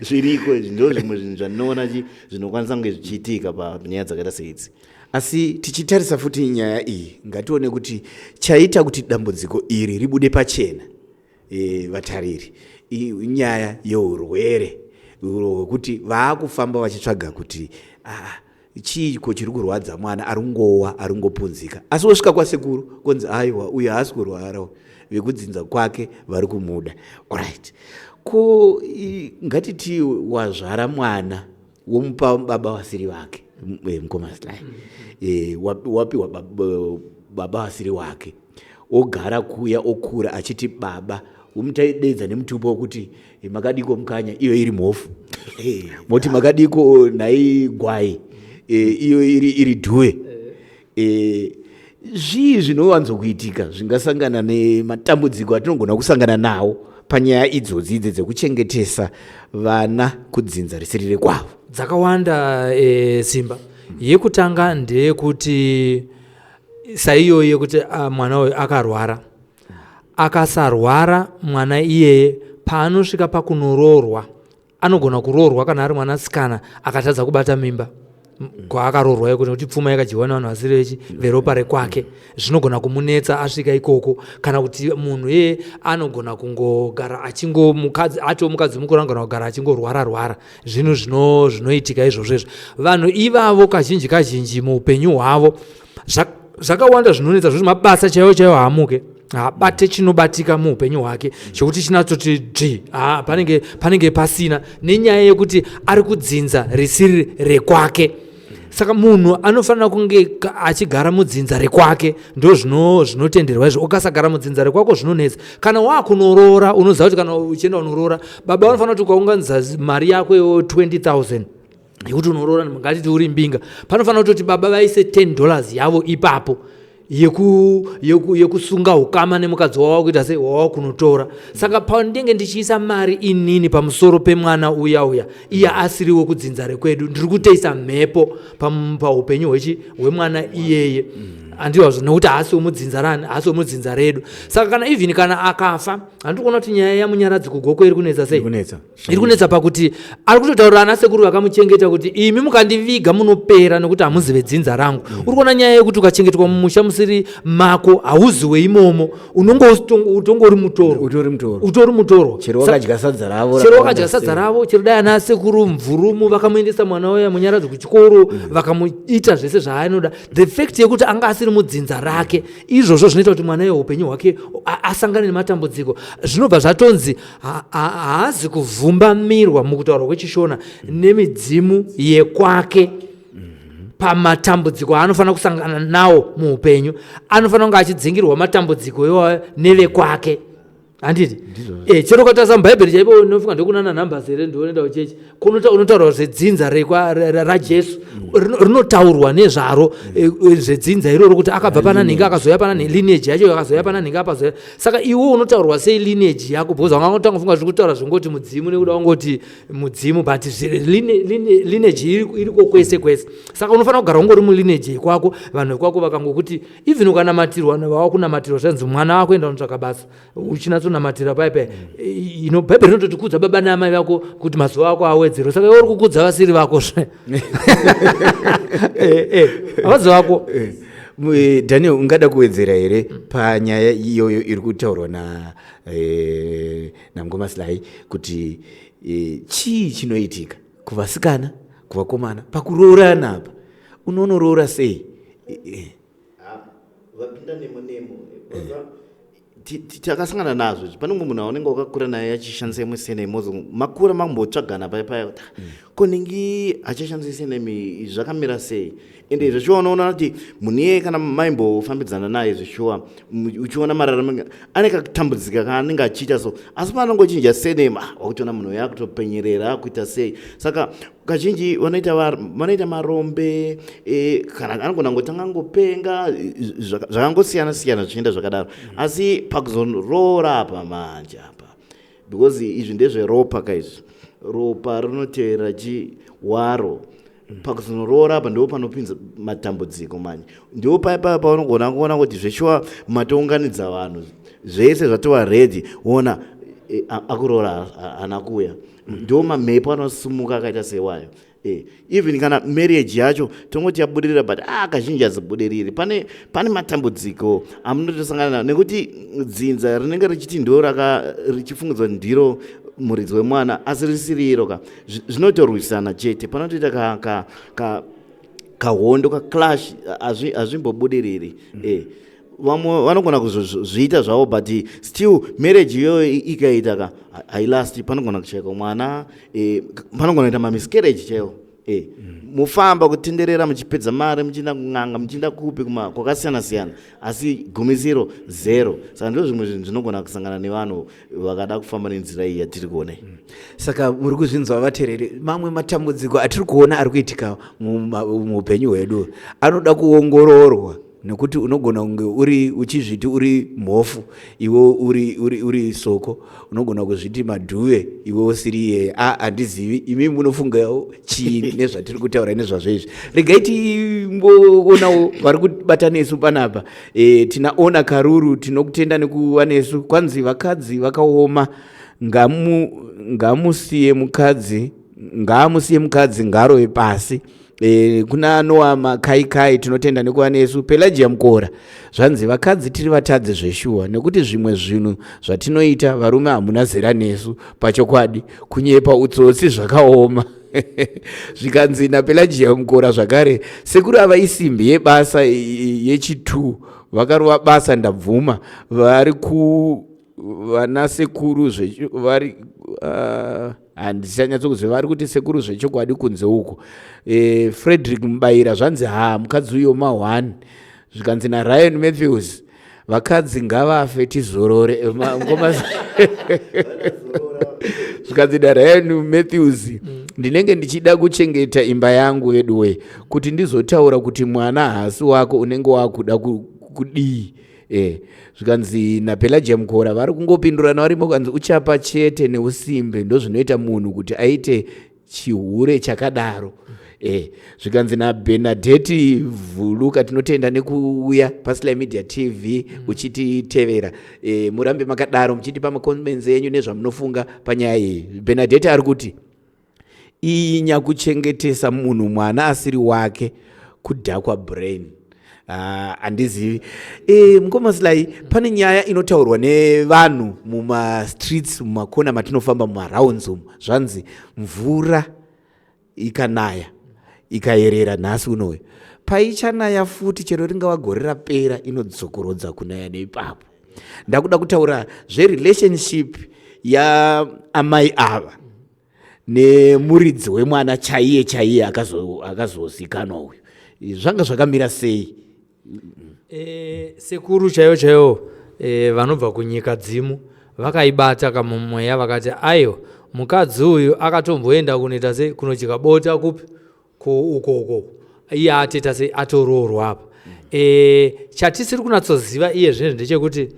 zviriko izvi ndo zvimwe zvinhu zvandinoona zvinokwanisa kunge zvichiitika panyaya dzakaita seidzi. Asi tichitarisa futi nyaya iyi ngatione kuti chaita kuti dambudziko iri ribude pachena vatariri nyaya yeurwere hwekuti vaakufamba vachitsvaga kuti chiiko chiri kurwadza mwana aringowa aringopunzika asi wosvika kwasekuru konzi aiwa uyu haasi kurwara vekudzinza kwake vari kumuda. Alright, ko ngatiti wazvara mwana womupa baba vasiri vake mukoma Sly wapiwa baba vasiri wake ogara kuya okura achiti baba umutaidedza nemutupo wokuti makadiko mukanya iyo iri mhofu moti makadiko nai gwai iyo iri dhuwe zvii zvinowanzokuitika zvingasangana nematambudziko atinogona kusangana nawo panyaya idzodzi idzi dzekuchengetesa vana kudzinza risiri rekwavo? Dzakawanda simba. Yekutanga ndeyekuti saiyo yekuti mwana uyu akarwara akasarwara mwana iyeye paanosvika pakunoroorwa anogona kuroorwa kana ari mwana sikana akatadza kubata mimba kwaakaroorwa yekuti kuti pfuma yakadyiwa navanhu vasiri vechi veropa rekwake zvinogona kumunetsa asvika ikoko kana kuti munhu yeye anogona kungogara mukadzi mukuru anogona kugara achingorwara zvinhu zvinoitika izvozvo vanhu ivavo kazhinji muupenyu hwavo zvakawanda zvinonetsa zvoti mabasa chaiwo haamuke abate chinobatika muupenyu hwake chokuti chinatoti panenge pasina nenyaya yekuti ari kudzinza risiri rekwake. Saka munhu anofanira kunge achigara mudzinza rekwake ndo zvinotenderwa izvo. Ukasagara mudzinza rekwako zvinonetsa. Kana wakunoroora unoziva kuti kana uchienda unoroora baba unofanira kuti ukaunganidza mari yako yo 20,000 yekuti unoroora ngatiti uri mbinga panofanira kuti baba vaise $10 yavo ipapo yekusunga ukama nemukadzi wavo kuita sei wava kunotora. Saka pandenge ndichiisa mari inini pamusoro pemwana uya iya asiri wekudzinza rekwedu ndiri kuteisa mhepo paupenyu hwemwana iyeye andiwazvo nekuti haasi womudzinza redu. Saka kana even kana akafa handiri kuona kuti nyaya yamunyaradzi kugoko iri kunetsa sei. Iri kunetsa pakuti ari kutotaurira ana sekuru vakamuchengeta kuti imi mukandiviga munopera nekuti hamuzive dzinza rangu. Uri kuona nyaya yekuti ukachengetwa mumusha musiri mako hauziwe imomo unonge utongori mutoro. Chero wakadya sadza ravo chero dai ana sekuru mvurumu vakamuendesa mwana waya munyaradzi kuchikoro vakamuita zvese zvaanoda. The fact yekuti anga asiri mudzinza rake izvozvo zvinoita kuti mwana upenyu hwake asangane nematambudziko. Zvinobva zvatonzi haazi kuvhumbamirwa mukutaurwa kwechishona nemidzimu yekwake pamatambudziko anofanira kusangana nawo muupenyu. Anofanira kunge achidzingirwa matambudziko iwayo nevekwake. Handiti chero ukatasa mubhaibheri chaipo unofunga ndokunana nhamba zere ndinoenda kuchechi unotaurwa zvedzinza rajesu rinotaurwa nezvaro zvedzinza iroro kuti akabva pananhingi akazoya pananhingi lineage yacho akazoya pananhingi apazoya. Saka iwe unotaurwa sei lineage yako because wangangotanga kufunga zviri kutaura zvingoti mudzimu nekuda wangoti mudzimu but lineage iriko kwese kwese. Saka unofanira kugara ungori mulineage yekwako. Vanhu vekwako vakangokuti even ukanamatirwa vawakunamatirwa zvanzi mwana wako enda unotsvaka basa uchinatsonamatirwa paipai bhaibheri rinototi kudza baba namai vako kuti mazuva ako awedzerwe. Saka iwe uri kukudza vasiri vako avazi vako. Daniel, ungada kuwedzera here panyaya iyoyo iri kutaurwa namngoma Sly kuti chii chinoitika kuvasikana kuvakomana pakuroorana apa unonoroora sei? Vapinda nemo takasangana nazvo. Pane mumwe munhu aunenge wakakura naye achishandisa imwe senemi makura mambotsvagana paipai koningi achishandisa senemi zvakamira sei. Ende izvo shuwa unoona kuti munhu iyeye kana maimbofambidzana naye zvishuwa uchiona mararamo ane katambudzika kaanenge achiita so asi panongochinja senemi wakutoona munhu uyo akutopenyerera kuita sei. Saka kazhinji vanoita marombe kana anogona ngotanga ngopenga zvakangosiyana siyana zvichienda zvakadaro. Asi pakuzoroora apa manje apa because izvi ndezveropa kaizvi ropa rinoteera chiwaro pakuzoroora apa ndipo panopinza matambudziko manje. Ndipo paipa paunogona kuona kuti zveshuwa matounganidza vanhu zvese zvatova ready ona akuroora hana kuuya ndio mamhepo anosumuka akaita sewayo. Even kana marriage yacho tongoti yabudirira but kazhinji hazibudiriri. Pane matambudziko amunotosangana nawo nekuti dzinza rinenge richiti ndo richifungidzwa ndiro muridzi wemwana asi risiri iro zvinotorwisana chete. Panotoita kahondo clash hazvimbobudiriri. Vamwe vanogona kuzviita zvavo but still marriage iyoyo ikaita hailasti. Panogona kucheka mwana panogona kuita mamiscarriage chaiwo. Mufamba kutenderera muchipedza mari muchienda kun'anga muchienda kupi kwakasiyana siyana asi gumisiro 0. Saka ndizvo zvimwe zvinhu zvinogona kusangana nevanhu vakada kufamba nenzira iyi yatiri kuona. Saka muri kuzvinzwa vateereri mamwe matambudziko atiri kuona ari kuitika muupenyu hwedu anoda kuongororwa. Nekuti unogona kunge uchizviti uri mhofu iwe uri soko, unogona kuzviti madhuwe iwe usiri iyeye. Handizivi imi munofunga chii nezvatiri kutaura nezvazvo izvi. Regai timboonawo vari kubata nesu panapa. Tinaona Karuru tinokutenda nekuva nesu. Kwanzi vakadzi vakaoma ngamusiye mukadzi ngarove pasi. Kuna Noa makaikai tinotenda nekuva nesu. Pelagia mukora zvanzi vakadzi tiri vatadzi zveshuwa nekuti zvimwe zvinhu zvatinoita varume hamuna zera nesu pachokwadi kunyepa utsotsi zvakaoma. Zvikanzi naPelagia mukora zvakare sekuru ava isimbi yebasa yechitu vakarova basa ndabvuma vari vana sekuru vari handisanyatsokuziva vari kuti sekuru zvechokwadi kunze uko. Frederick Mubaira zvanzi mukadzi uyo ma1. Zvikanzi naRyan Matthews vakadzi ngavafe tizorore. Zvikanzi naRyan Matthews ndinenge ndichida kuchengeta imba yangu yeduwe kuti ndizotaura kuti mwana haasi wako unenge wakuda kudii. Zvikanzi naPelagia mukora vari kungopindurana varimo kanzi uchapa chete neusimbe ndo zvinoita munhu kuti aite chihure chakadaro. zvikanzi naBernadette Vuluka tinotenda nekuuya paSly Media TV uchititevera. Murambe makadaro muchitipa makomenzi enyu nezvamunofunga panyaya iyi. Bernadette ari kuti iyi nyakuchengetesa munhu mwana asiri wake kudhakwa brain. Handizivi. Mukoma Sly, pane nyaya inotaurwa nevanhu mumastreets mumakona matinofamba mumarounds umu. Zvanzi mvura ikanaya ikayerera nhasi unoyu, paichanaya futi chero ringava gore rapera inodzokorodza kunaya neipapo. Ndakuda kutaura zverelationship yaamai ava nemuridzi wemwana chaiye akazozikanwa uyu. Zvanga zvakamira sei? Sekuru chaiyo vanobva kunyika dzimu vakaibata kamumweya vakati ayo mukadzi uyu akatomboenda kunoita se kunochika bota kupi ukoko iye ateta se atoroorwa apa. Chatisiri kunatsoziva iye zvinezvi ndechekuti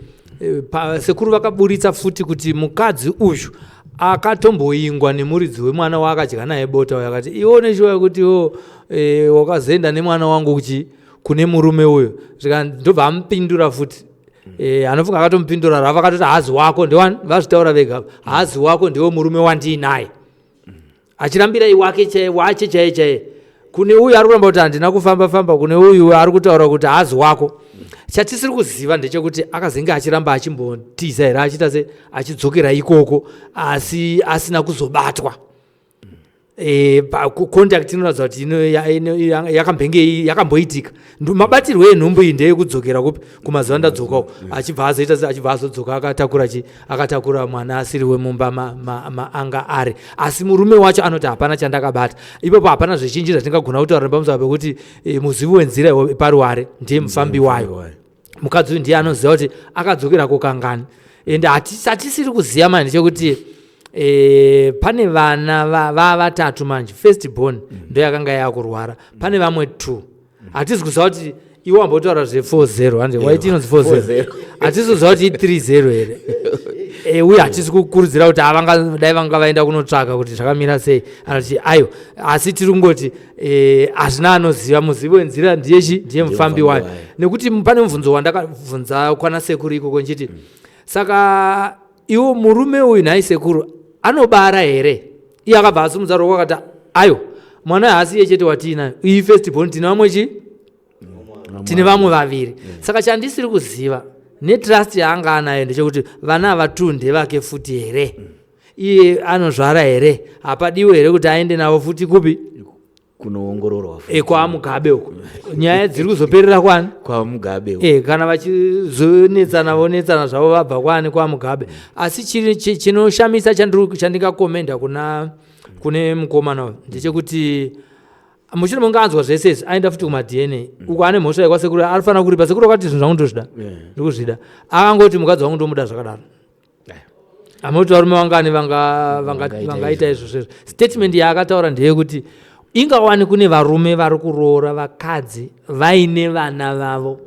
sekuru vakaburitsa futi kuti mukadzi uyu akatomboingwa nemuridzi wemwana waakadya naye bota uyu akati ione shuwa kuti wakazoenda nemwana wangu kune murume uyu. Ndobva amupindura futi. Anofunga akatomupindura rava akatoti hazi wako ndewani vazvitaura vega hazi wako ndewo murume wandiinaye. Achirambira iwake wache chaiye kune uyu ari kuramba kuti handina kufamba kune uyu ari kutaura kuti hazi wako. Chatisiri kuziva ndechekuti akazenge achiramba achimbotiza here achiita se achidzokera ikoko asi asina kuzobatwa. Contact inoratidza kuti yakamboitika. Mabatirwo enhumbu iyi ndeyekudzokera kupi kumazuva ndadzokawo achibva azodzoka akatakura mwana asiri wemumba anga ari, asi murume wacho anoti hapana chandakabata. Ipapo hapana zvizhinji zvatingagona kutaura pamusoro pekuti muzivi wenzira paruware ndiye mufambi wayo. Mukadzi uyu ndiye anoziva kuti akadzokera kokangani. And hatisiri kuziva mani chekuti pane vana vatatu manje first born ndo yakanga yakurwara, pane vamwe 2. Hatisi kuziva kuti iwo ambotaura zve 40 waiti inonzi 40 hatisi kuziva kuti 30 here. Uye hatisi kukurudzira kuti dai vanga vaenda kunotsvaka kuti zvakamira sei. Anoti ayo asi tiri kungoti hazvina anoziva. Muzivi wenzira ndiye mufambi wayo. Nekuti pane mubvunzo wandakabvunza kwana sekuru ikoko nchiti saka iwo murume uyu nhai sekuru anobara here? Iye akabva asumudza roko akati ayo mwana haasi yechete watiinayo iyi first born tine vamwe tine vamwe vaviri. Saka chandisiri kuziva netrust yaanga anayo ndechekuti vana ava 2 ndevake futi here, iye anozvara here, hapadiwe here kuti aende navo futi kupi kunoongororwa kwaMugabe uko. Nyaya dziri kuzoperera kwani kwaMugabe uko. Kana vachizonetsana zvavo vabva kwani kwaMugabe. Asi chinoshamisa chandingakomenda kune mukomana uyu ndechekuti mushure monga anzwa zvese izvi aenda futi kumaDNA uko ane mhosva yekwasekuru arifanira kuripa. Sekuru akati zvinhu zvangu ndozvida ndikuzvida, akangoti mukadzi wangu ndomuda zvakadaro. Amoti varume vangani vangaita izvozvo. Statement yaakataura ndeyekuti ingawani kune varume vari kuroora vakadzi vaine vana vavo,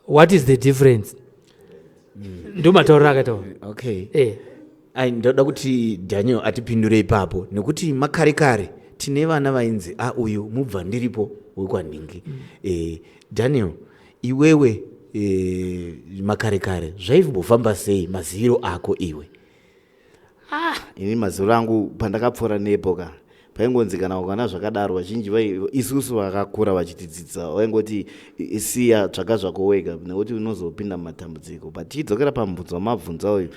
what is the difference? Ndo matauriro akataura. Ndoda kuti Daniel atipindure ipapo nekuti makare tine vana vainzi uyu mubva ndiripo wekwanhingi. Daniel, iwewe makare zvaimbofamba sei maziro ako iwe? Ini maziro angu pandakapfuura nepo paingonzi kana ukana zvakadaro vazhinji isusu vakakura vachitidzidza vaingoti siya tsvaka zvako wega nekuti unozopinda mumatambudziko. But tichidzokera pamubvunzo wamabvunza uyu,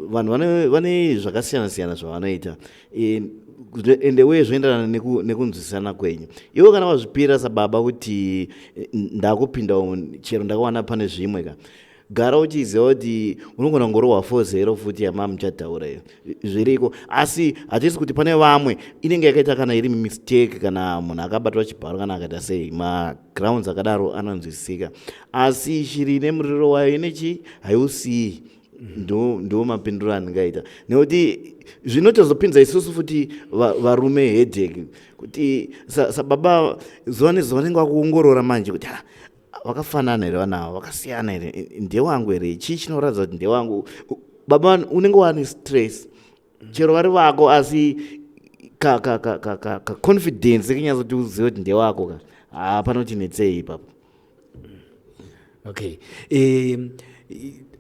vanhu vane zvakasiyana zvavanoita ende uye zvoenderana nekunzwisisana kwenyu. Iwo kana wazvipira sababa kuti ndakupinda chero ndakawana pane zvimwe gara uchiziva kuti unogona kungorohwa 4-0 futi muchataura iyo zviriko. Asi hatisi kuti pane vamwe inenge yakaita kana iri mistake kana munhu akabatwa chibharo kana akaita sei, magrounds akadaro anonzwisisika. Asi shiri nemuriro wayo inechi haiusiyi. Ndo mapinduro andingaita nekuti zvinotozopinza isusu futi varume headache kuti sababa zuva nezuva vanenge vakuongorora manje kuti vakafanana here vanava, vakasiyana here, ndewangu here, chii chinoratidza kuti ndewangu. Baba unenge wani stress chero vari vako, asi ka confidence kenyazoti uzive kuti ndewako ka panoti netsei ipapo. Okay.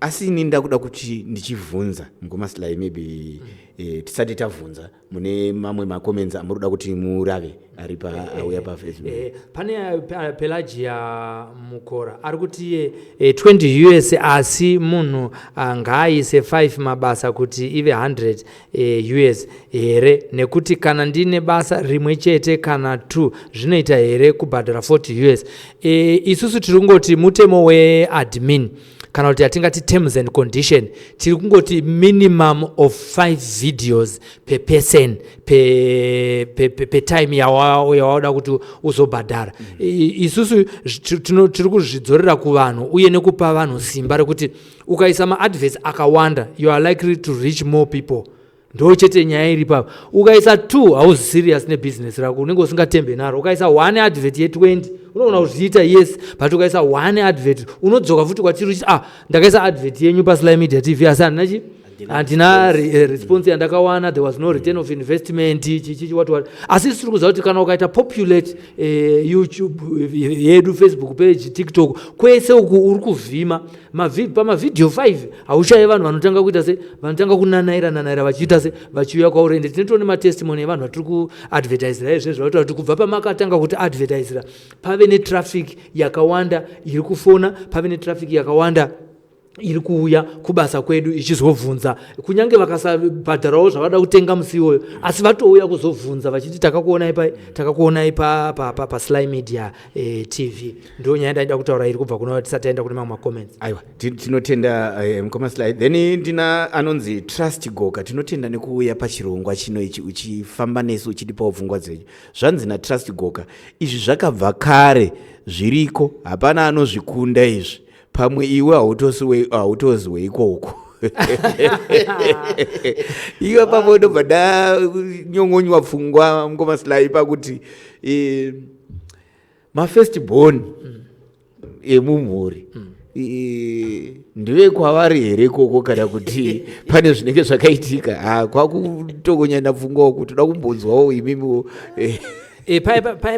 Asi ini ndakuda kuti ndichivhunza mukoma Sly maybe tisati tavhunza mune mamwe macomments amuruda kuti murave ari pa auya pa Facebook. Pane Pelagia Mukora ari kuti 20 US asi munhu ngaise 5 mabasa kuti ive 100 US here nekuti kana ndine basa rimwe chete kana 2 zvinoita here kubhadhara 40 US. Isusu tirungoti mutemo weadmin kana kuti atingati terms and condition tiri kungoti minimum of 5 videos per person per time yawaoda kuti uzobhadhara. Isusu tiri kuzvidzorera kuvanhu uye nekupa vanhu simba rekuti ukaisa maadverts akawanda you are likely to reach more people. Ndo chete nyaya iri papa. Ukaisa 2 hauzi serious nebusiness rako unenge usingatembe naro. Ukaisa 1 advert ye20 unoona kuzviita yes, but ukaisa 1 advert unodzoka futi kwatiri ndakaisa advert yenyu pa Sly Media TV asana handina response yandakawana, there was no return of investment chichi what asi tiri kuziva kuti kana ukaita populate YouTube yedu, Facebook page, TikTok kwese uku uri kuvhima pamavideo 5 haushaya vanhu vanotanga kuita se vanotanga kunanaira vachiita se vachiuya kwauri. Ende tinotone matestimony evanhu vatiri kuadvertisera izvezvo kuti kubva pamakatanga kuti advertisera pave netraffic yakawanda iri kufona, pave netraffic yakawanda iri kuuya kubasa kwedu ichizobvunza kunyange vakasabhadharawo zvavada kutenga musi iwoyo asi vatouya kuzobvunza vachiti takakuonai pa Sly Media TV. Ndo nyaya ndaida kutaura iri kubva kuna tisati taenda kune mamwe macomments. Aiwa, tinotenda mukoma Sly. Then ndina anonzi Trust Goka, tinotenda nekuuya pachirongwa chino ichi uchifamba nesu uchitipawo pfungwa dzenyu. Zvanzi naTrust Goka, izvi zvakabva kare zviriko, hapana anozvikunda izvi. Pamwe iwe hautoziwe ikoko. Iwe pamwe ndobva ndanyongonywa pfungwa mukoma Sly pakuti mafirst born emumhuri ndiwe kwavari here koko kana kuti pane zvinenge zvakaitika. Kwakutongonyana pfungwa kuti toda kumbonzwawo imimiwo.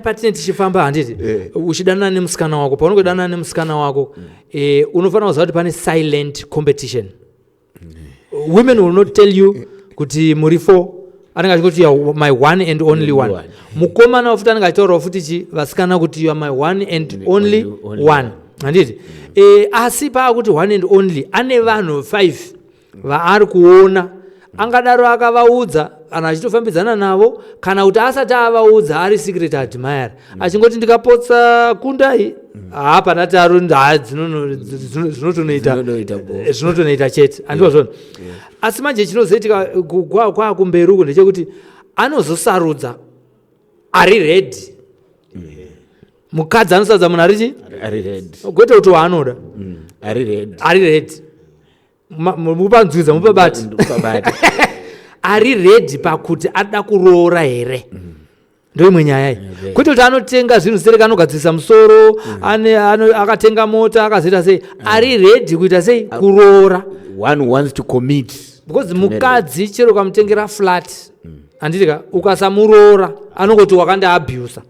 Patine tichifamba handiti uchidanana nemusikana wako, paunongodanana nemusikana wako unofanira kuziva kuti pane silent competition. Women will not tell you kuti muri 4 anenge achikuti you are my one and only one. Mukomana wafuti anenge achitaurawo futi vasikana kuti you are my one and only one handiti. Asi paakuti one and only ane vanhu 5 vaari kuona angadaro akavaudza kana achitofambidzana navo kana kuti asati avaudza ari secret admirer achingoti ndikapotsa kundai hapana taro zvinotonoita chete handizvo zvona. Asi manje chinozoitika kwakumberi uku ndechekuti anozosarudza ari ready. Mukadzi anosarudza munhu arichi kwete kuti waanoda ari ready. Mupanzwiza mupabati ari ready pakuti ada kuroora here. Ndo imwe nyaya iyi. Kwete kuti anotenga zvinhu sereka anogadzirisa musoro akatenga mota akazoita sei ari ready kuita sei kuroora. One wants to commit because mukadzi chero kamutengera flat handitika ukasamuroora anongoti wakandiabhusa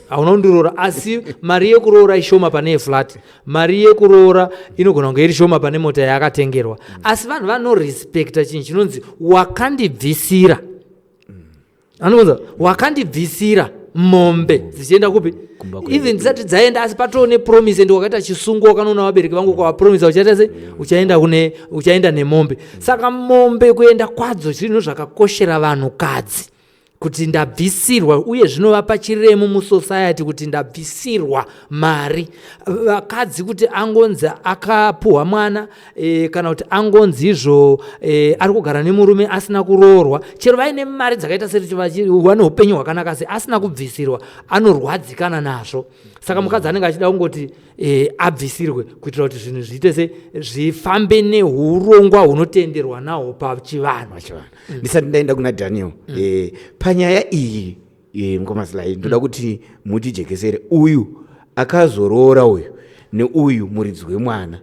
hauna kundiroora. Asi mari yekuroora ishoma pane flat, mari yekuroora inogona kunge iri shoma pane mota yaakatengerwa. Asi vanhu vanorespekta chinhu chinonzi wakandibvisira. Anoza wakandibvisira mombe dzichienda kupi even dzisati dzaenda asi patoo nepromise ende wakaita chisungo wakanoona vabereki vangu kwavapromisa uchaita sei uchaenda nemombe. Saka mombe kuenda kwadzo zvinhu zvakakoshera vanhukadzi kuti ndabvisirwa uye zvinovapa chiremo musociety kuti ndabvisirwa mari. Vakadzi kuti angonzi akapuhwa mwana kana kuti angonzi izvo ari kugara nemurume asina kuroorwa chero vaine mari dzakaita seti vane upenyu hwakanaka sei asina kubvisirwa anorwadzikana nazvo. Saka mukadzi anenge achida kungoti abvisirwe kuitira kuti zvinhu zviite se zvifambe neurongwa hunotenderwa nahwo pachivanhu. Ndisati ndaenda kuna Daniel panyaya iyi mukoma Sly ndoda kuti mutijekesere uyu akazoroora uyu neuyu muridzi wemwana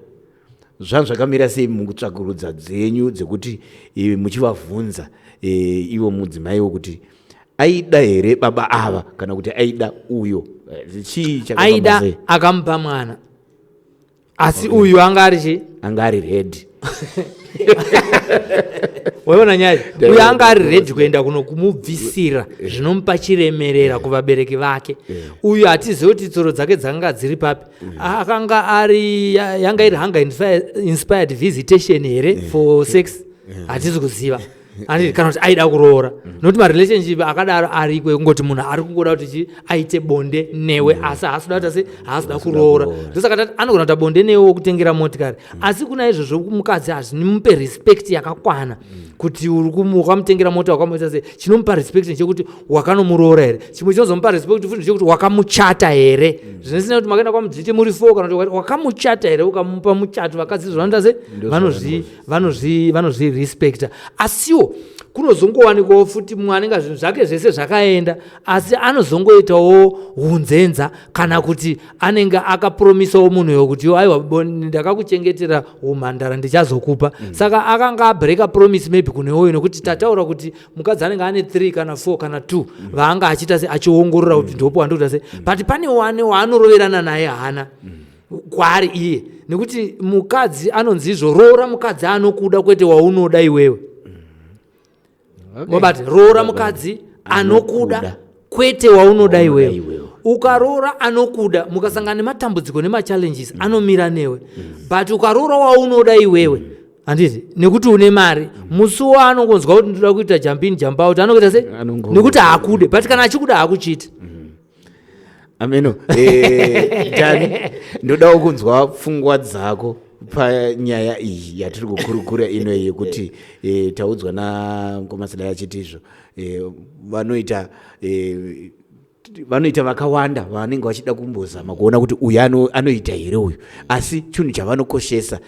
zvangu zvakamira sei mukutsvakurudza dzenyu dzekuti muchivavhunza ivo mudzimaiwo kuti aida here baba ava kana kuti aida uyo chii aida akamupa mwana asi uyu anga ari ready waona nyaya uyu anga ari ready kuenda kuno kumubvisira zvinomupa chiremerera kuvabereki vake uyu hatizivi kuti tsoro dzake dzanga dziri papi akanga yanga iri hanga inspired visitation here for sex hatizi kuziva kana kuti aida kuroora nokuti marelationship akadaro ariko ekungoti munhu ari kungoda kuti aite bonde newe asi haasida kuroora ndosaka anogona kuita bonde newe wokutengera motikari asi kuna izvozvo mukadzi hazvimupe respect yakakwana kuti ukamutengera mota wakamuita sei chinomupa respect chekuti wakanomuroora here chimwe chinozomupa respect futi chekuti wakamuchata here zvinosina kuti makaenda kwamudziti muri 4 kana kuti wakamuchata here ukamupa muchato vakadzi zvanoita sei vanozvirespecta asiwo kunozongowanikwawo futi mumwe anenge zvinhu zvake zvese zvakaenda asi anozongoitawo hunzenza kana kuti anenge akapromisawo munhu yokuti aiwa ndakakuchengetera umhandara ndichazokupa saka akanga abreka promise maybe kunewoyo nokuti tataura kuti mukadzi anenge ane 3 kana 4 kana 2 vaanga achiita se achiongorora kuti ndopo wandikuita se but pane wane waanoroverana naye hana kwaari iye nekuti mukadzi anonzi izvo roora mukadzi anokuda kwete waunoda iwewe mobati roora mukadzi anokuda kwete waunoda iwewe ukaroora anokuda mukasangana nematambudziko nemachallenges anomira newe but ukaroora waunoda iwewe handiti nekuti une mari musi waanongonzwa kuti ndoda kuita jumpin jump out anokuita se nekuti haakude but kana achikuda haakuchiti ameno Dani ndodawo kunzwa pfungwa dzako panyaya iyi yatiri kukurukura ino yekuti taudzwa nakomasila yachitizvo vanoita vakawanda vanenge vachida kumbozama kuona kuti uyu anoita here uyu asi chinhu chavanokoshesa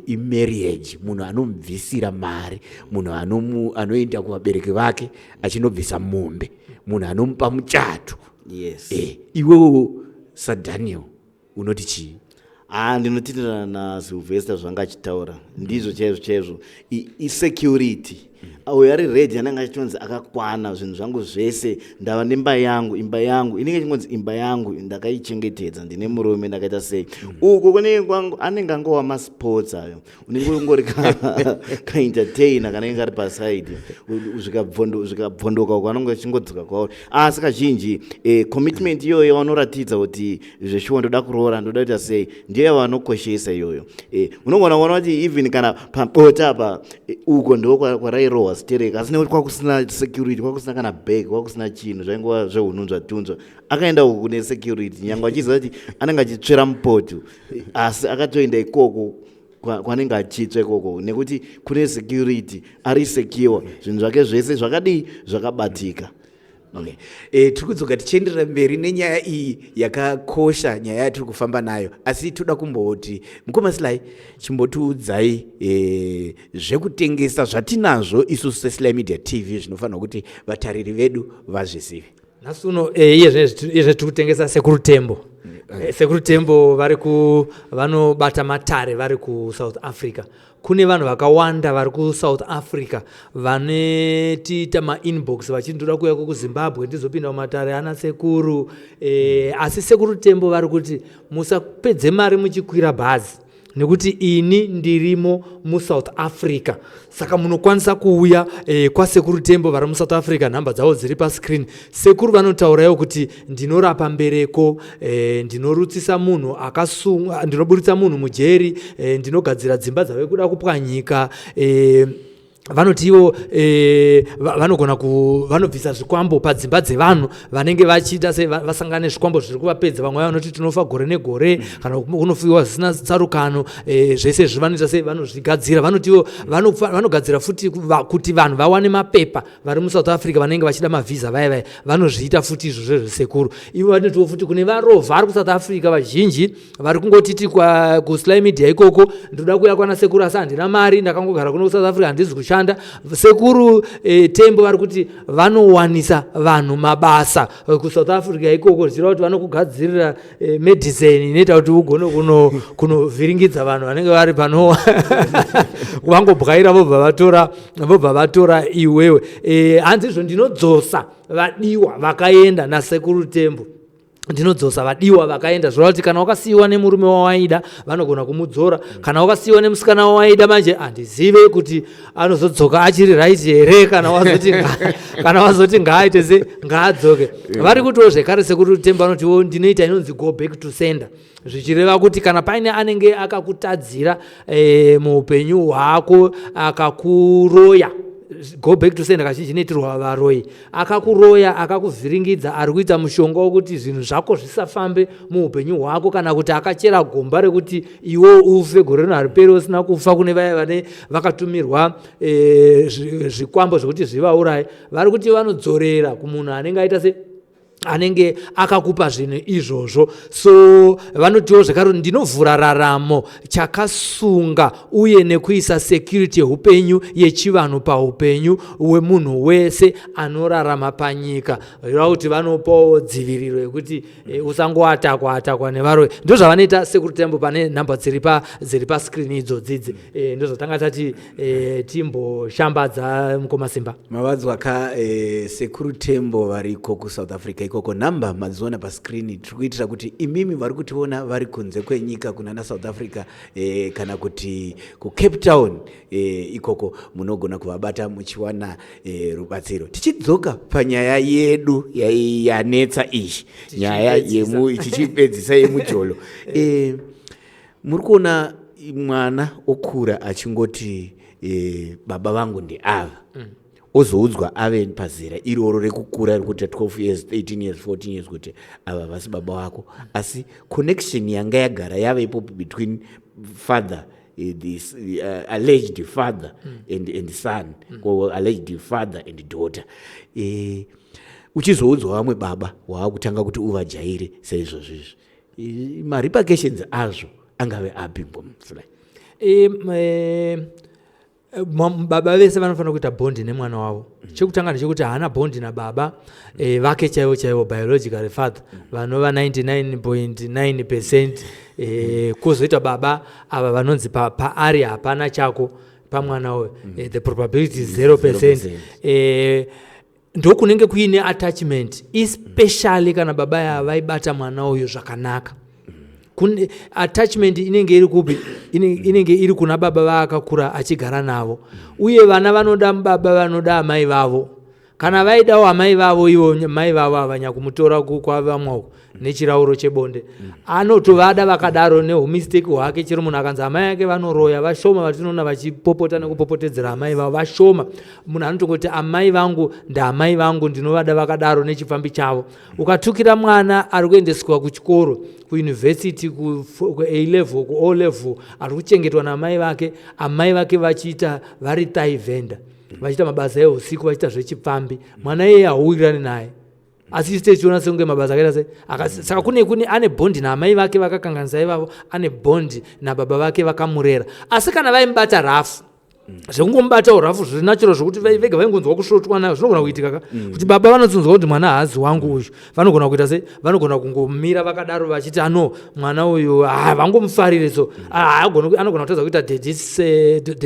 imarriage munhu anomubvisira mari munhu anoenda kuvabereki vake achinobvisa mombe munhu anomupa muchato iwewo saDaniel unoti chii? Ndinotitirana na Silvester zvanga achitaura ndizvo chaizvo isecurity uyo ari ready anenge achitonzi akakwana zvinhu zvangu zvese ndava nemba yangu imba yangu inenge chingonzi imba yangu ndakaichengetedza ndine murume ndakaita sei uko kunenge kwangu anenge angowa masports ayo unenge ungori kaentertainer kana inge ari paside zvikabvondoka uko anenge achingodzoka kwauri asi kazhinji commitment iyoyo vanoratidza kuti zveshuwa ndoda kuroora ndoda kuita sei ndiye vanokoshesa iyoyo unogona kuona kuti even kana pabota apa uko ndo kwarairohwa stereka asi nekuti kwakusina security kwakusina kana bag kwakusina chinhu zvaingova zvehununzva tunzva akaenda uku kune security nyange achiziva kuti anenge achitsvera mupoto asi akatoenda ikoko kwanenge achitsva ikoko nekuti kune security ari secure zvinhu zvake zvese zvakadii zvakabatika. Okay. Tiri kudzoka tichienderera mberi nenyaya iyi yakakosha nyaya yatiri kufamba nayo asi toda kumboti mukoma Sly chimbotiudzai zvekutengesa zvatinazvo isusu seSlyMedia TV zvinofanira kuti vatariri vedu vazvizive. Nhasi uno iye tiri kutengesa Sekurutembo. Sekurutembo vanobata matare vari kuSouth Africa. Kune vanhu vakawanda vari kuSouth Africa vanetiita mainbox vachindoda kuuya kuZimbabwe ndizopinda mumatare ana sekuru asi Sekurutembo vari kuti musapedze mari muchikwira bhazi nekuti ini ndirimo muSouth Africa saka munokwanisa kuuya kwaSekurutembo vari muSouth Africa nhamba dzavo dziri pascreen. Sekuru vanotaurawo kuti ndinorapa mbereko, ndinorutsisa munhu akasunga, ndinoburitsa munhu mujeri, ndinogadzira dzimba dzave kuda kupwanyika, vanoti ivo vanogona vanobvisa zvikwambo padzimba dzevanhu vanenge vachiita se vasangane zvikwambo zviri kuvapedza. Vamwe vanoti tinofa gore negore kana kunofiwa zvisina tsarukano, zvese zvivanoita se vanozvigadzira. Vanoti ivo vanogadzira futi kuti vanhu vawane mapepa vari muSouth Africa vanenge vachida mavhiza vaya vanozviita futi izvozvo zvesekuru. Ivo vanotiwo futi kune varovha vari kuSouth Africa vazhinji vari kungotiti kuSly Media ikoko ndoda kuuya kwana sekuru asi handina mari ndakangogara kuno kuSouth Africa handizi kushanda. Sekuru Tembo vari kuti vanowanisa vanhu mabasa kuSouth Africa ikoko zvichira kuti vanokugadzirira medicine inoita kuti ugone kunovhiringidza vanhu vanenge vari pano vangobwaira vobva vatora iwewe. Hanzi izvo ndinodzosa vadiwa vakaenda nasekuru tembo ndinodzosa vadiwa vakaenda zvoreva kuti kana wakasiyiwa nemurume wawaida vanogona kumudzora kana wakasiyiwa nemusikana wawaida manje handizive kuti anozodzoka achiri right here kana wazoti ngaaite se ngaadzoke vari kutiwo zvekare sekuru tembo anotiwo ndinoita inonzi go back to sender zvichireva kuti kana paine anenge akakutadzira muupenyu hwako akakuroya go back to sender kazhinji inoitirwa varoyi akakuroya akakuvhiringidza ari kuita mushonga wokuti zvinhu zvako zvisafambe muupenyu hwako kana kuti akachera gomba rekuti iwo ufe gore rino hariperi usina kufa kune vaya vane vakatumirwa zvikwambo zvokuti zvivauraye vari kuti vanodzorera kumunhu anenge aita se anenge akakupa zvinhu izvozvo so vanotiwo zvakare ndinovhura raramo chakasunga uye nekuisa security yeupenyu yechivanhu paupenyu hwemunhu wese anorarama panyika reva kuti vanopawo dziviriro yekuti usangoatakwa nevaroi ndo zvavanoita sekuru tembo pane nhamba dziri pascreen idzodzidzi ndo zvatanga tati timboshambadza mukomasimba mavadzwa ka sekuru tembo variko kuSouth Africa ikoko namba madziona pascreen tiri kuitira kuti imimi vari kutiona vari kunze kwenyika kunana South Africa kana kuti kuCape Town ikoko munogona kuvabata muchiwana rubatsiro tichidzoka panyaya yedu yanetsa iyi nyaya tichipedzisa yemujolo muri kuona mwana okura achingoti baba vangu ndiava ozoudzwa ave pazera iroro rekukura rekuti 12 years 18 years 14 years kuti ava vasi baba vako asi connection yanga yagara yava ipopo between father this alleged father and son or alleged father and daughter uchizoudzwa vamwe baba waakutanga kuti uvajaire saizvozvizvi marepercussions azvo angave api ngomsly baba vese vanofanira kuita bondi nemwana wavo chekutanga ndechekuti haana bondi nababa vake chaivo biological father vanova 99.9% kuzoita baba ava vanonzi paari hapana chako pamwana uyo the probability is 0%. Ndokunenge kuine attachment especially kana baba yavaibata mwana uyo zvakanaka. Attachment inenge iri kupi inenge iri kuna baba vakakura achigara navo uye vana vanoda baba vanoda amai vavo kana vaidawo amai vavo ivo mai vavo avanyakumutora kwavamwako nechirauro chebonde anotovada vakadaro nehumistake hwake chiri munhu akanzi amai ake vanoroya vashoma vatinoona vachipopota nekupopotedzera amai vavo vashoma munhu anotongoti amai vangu ndaamai vangu ndinovada vakadaro nechifambi chavo ukatukira mwana ari kuendeswa kuchikoro kuuniversity kuA level kuO level ari kuchengetwa naamai vake amai vake vachiita vari thai vendor vachiita mabasa eusiku vachiita zvechipfambi mwana iyeye hauwirirani naye asi tichiona senge mabasa akaita saka kune ane bondi naamai vake vakakanganisa ivavo ane bondi nababa vake vakamurera asi kana vaimubata rafu zvekungomubata rafu zviri nachiro zvokuti vega vaingonzwa kusvotwa nayo zvinogona kuitika kuti baba vanonzwa kuti mwana haazi wangu uyu vanogona kuita sei vanogona kungomira vakadaro vachiti ano mwana uyu vangomufarire so anogona kutadza kuita the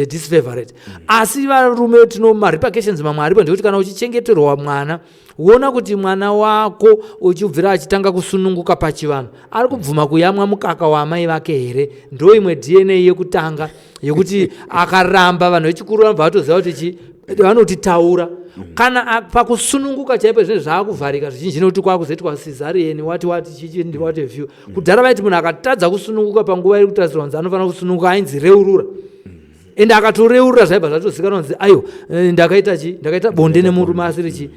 disfavorite asi varume tino marepercussions mamwe aripo ndekuti kana uchichengeterwa mwana uona kuti mwana wako uchibvira achitanga kusununguka pachivanhu ari kubvuma kuyamwa mukaka waamai vake here ndo imwe DNA yekutanga yekuti akaramba vanhu vechikuru vanobva vatoziva kuti vanoti taura kana pakusununguka chaipo zvinhu zvaakuvharika zvizhinji nokuti kwakuzoitwa cesarean wati chichindi what have you kudhara vaiti munhu akatadza kusununguka panguva iri kutarisirwa kunzi anofanira kusununguka ainzi reurura ende akatoreurura zvaibva zvatozikanwa kunzi ayo ndakaita bonde nemurume asiri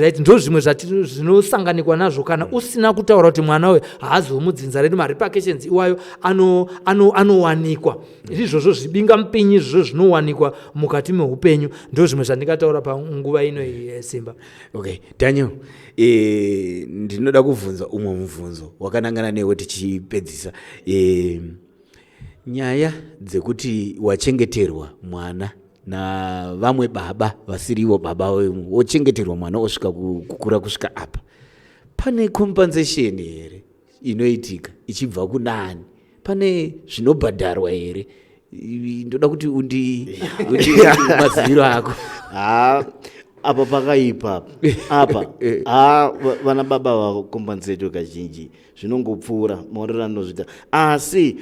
right ndo zvimwe zvinosanganikwa nazvo kana usina kutaura kuti mwana uyu haazomudzinza redu marepercussions iwayo anowanikwa izvozvo zvibinga mupinyi izvozvo zvinowanikwa mukati meupenyu ndo zvimwe zvandingataura panguva ino Simba. Okay, Daniel, ndinoda kubvunza umwe mubvunzo wakanangana newe tichipedzisa nyaya dzekuti wachengeterwa mwana na vamwe baba vasirivo baba wochengeterwa mwana osvika kukura kusvika apa pane compensation here inoitika ichibva kunani pane zvinobhadharwa here ndoda kuti undi maziviro ako apa pakaipa apa vana baba vakombaniseto kazhinji zvinongopfuura maonero anozvita asi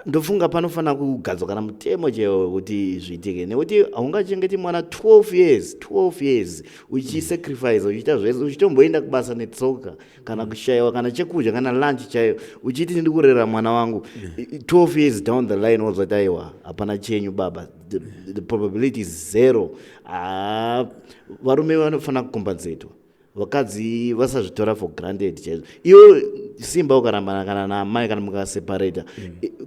ndofunga panofanira kugadzwa kana mutemo chaiwo kuti zviitike nekuti haungachengeti mwana 12 years uchisacrifice uchiita zvese uchitomboenda kubasa netsoka kana kushayiwa kana chekudya kana lunch chaiyo uchiti ndiri kurera mwana wangu 12 years down the line wozoti aiwa hapana chenyu baba, the probability is 0. Varume vanofanira kukombanzetwa, vakadzi vasazvitora for granted chaizvo. Iwo simba ukarambana kana naamai kana mukaseparata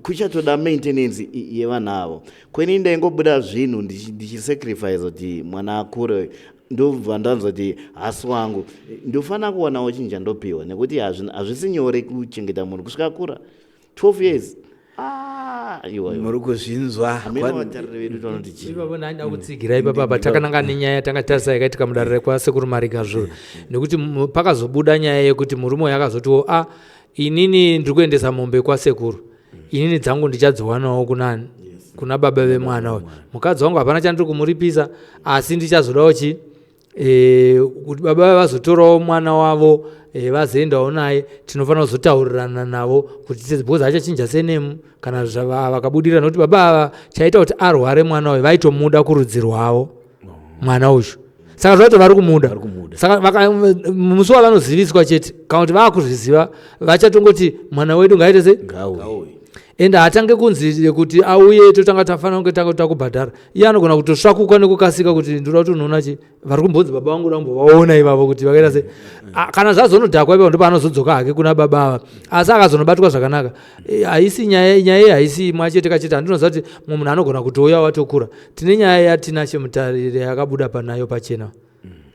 kuchatoda maintenance yevanhu avo. Kweni ndaingobuda zvinhu ndichisacrifice kuti mwana akure, ndobva ndanzwa kuti hasi wangu ndofanira kuwanawo chinhu chandopiwa nekuti hazvisi nyore kuchengeta munhu kusvika akura 12 years. Muri kuzvinzwa ipapo ndaida kutsigira ipapa takananga nenyaya tangatarisa yakaitika mudarire kwasekuru Mariga zvuro nekuti pakazobuda nyaya yekuti murume yakazotiwo inini ndiri kuendesa mombe kwasekuru, inini dzangu ndichadziwanawo kunani kuna baba vemwana uyu. Mukadzi wangu hapana chandiri kumuripisa, asi ndichazodawo chi kuti baba vazotorawo mwana wavo vazoendawo naye, tinofanira kuzotaurirana navo kuti because achachinja senemu kana vakabudira, nokuti baba ava chaita kuti arware mwana uyu vaitomuda kurudzi rwavo mwana uyu. Saka zvaito vari kumuda. Saka musi wavanoziviswa chete kana kuti vaakuzviziva vachatongoti mwana wedu ngaite se ende hatange kunzi kuti auye totanga tafanira kunge takubhadhara. Iye anogona kutosvakuka nekukasika kuti ndinoda kuti unoona chi vari kumbonzi baba vangu dambovaona ivavo kuti vakaita se kana zvazonodhakwa ipapo ndipo anozodzoka hake kuna baba ava, asi akazonobatwa zvakanaka. Haisi nyaya haisi imwe chete kachete. Handinoziva kuti mumwe munhu anogona kutouya watokura. Tine nyaya yatina chemutarire yakabuda panayo pachena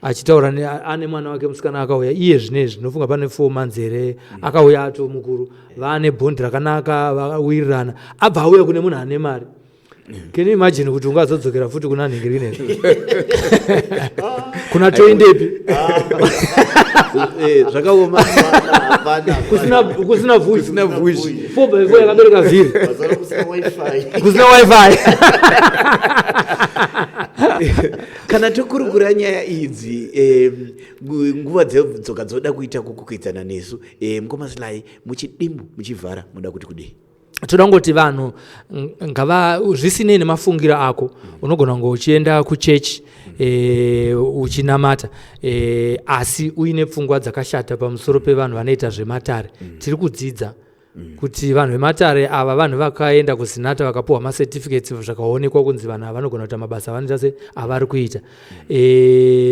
achitaura ane mwana wake musikana akauya iye zvinezvi nofunga pane 4 months here akauya ato mukuru, vaane bhondi rakanaka vawirirana, abva auya kune munhu ane mari. Can you imagine kuti ungazodzokera futi kuna nhingiri inezvi kuna toindepi zvakaoma kusina vushi 4x4 yakabereka vhiri kusina wifi. Kana tokurukura nyaya idzi nguva dzeodzoka dzoda kuita kukwikwidzana nesu, mukoma Sly muchidimbu muchivhara muda kuti kudii? Toda ngoti vanhu ngava zvisinei nemafungira ako, unogona ngo uchienda kuchechi uchinamata asi uine pfungwa dzakashata pamusoro pevanhu vanoita zvematare. Tiri kudzidza kuti vanhu vematare ava vanhu vakaenda kuzinata vakapuwa macertificates zvakaonekwa kunzi vanhu ava vanogona kuita mabasa avanoita se avari kuita.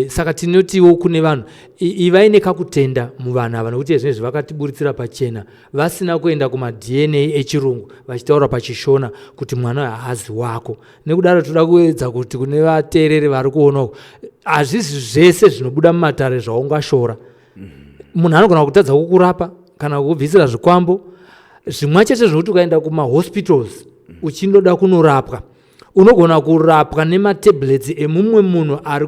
Saka tinotiwo kune vanhu ivaine kakutenda muvanhu ava, nokuti zvinezvi vakatiburitsira pachena vasina kuenda kumaDNA echirungu vachitaura pachishona kuti mwana haazi wako. Nekudaro toda kuedza kuti kune vateereri vari kuonako hazvisi zvese zvinobuda mumatare zvaungashora. Munhu anogona kutadza kukurapa kana kukubvisira zvikwambo zvimwe chete zvokuti ukaenda kumahospitals uchindoda kunorapwa unogona kurapwa nematablets emumwe munhu ari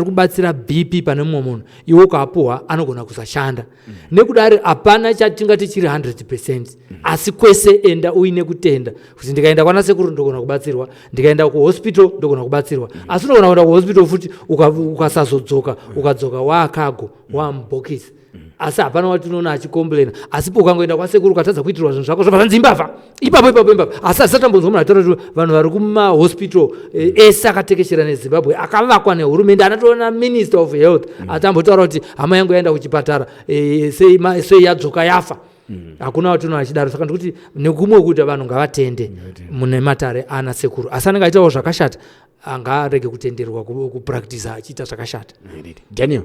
kubatsira BP pane mumwe munhu, iwe ukapuwa anogona kusashanda. Nekudari hapana chatingati chiri 100%, asi kwese enda uine kutenda kuti ndikaenda kwana sekuru ndogona kubatsirwa, ndikaenda kuhospital ndogona kubatsirwa. Asi unogona kuenda kuhospital futi ukasazodzoka ukadzoka waakago wamubhokisi, asi hapana watinoona achikomplaina. Asipo ukangoenda kwasekuru ukatadza kuitirwa zvinhu zvako zvobva nzimbavha ipapo. Asi asatambonzwa munhu ataura kuti vanhu vari kumahospital ese akatekeshera neZimbabwe akavakwa nehurumende, anatoona minister of health atambotaura kuti hama yangu yaenda kuchipatara sei yadzoka yafa. Hakuna watinoona achidaro. Saka ndikuti nekumwe kuti vanhu ngavatende mune matare ana sekuru, asi anenge aitawo zvakashata angarege kutenderwa kupractice achiita zvakashata. Daniel,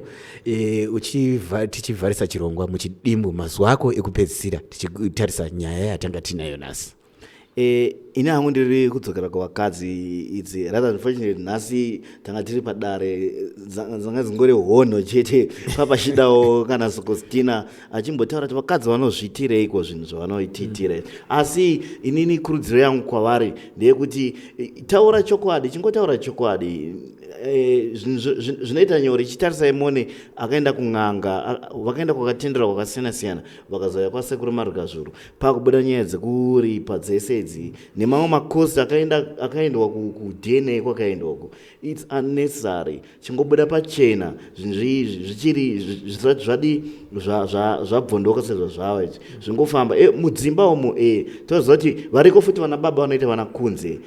tichivharisa chirongwa muchidimbu mazuva ako ekupedzisira tichitarisa nyaya yatanga tinayo nhasi. Ini hangu ndiri kudzokera kuvakadzi idzi, rather unfortunately nhasi tanga tiri padare dzanga dzingori hono chete papashidawo kana Sokostina achimbotaura kuti vakadzi vanozviitireiko zvinhu zvavanoitiitira. Asi inini kurudziro yangu kwavari ndeyekuti taura chokwadi, chingotaura chokwadi. Zvinoita nyore chitarisai mone akaenda kung'anga vakaenda kwakatendera kwakasiyana siyana vakazouya kwasekuru Mariga zvuro pakubuda nyaya dzekuripa dzese idzi nemamwe makosi akaendwa kudna kwakaendwako. It's unnecessary. Chingobuda pachena zvinhu zvichiri zvisati zvadi zvabvondoka sezvo zvava ichi zvingofamba mudzimba umo toziva kuti variko futi vana baba vanoita vana kunze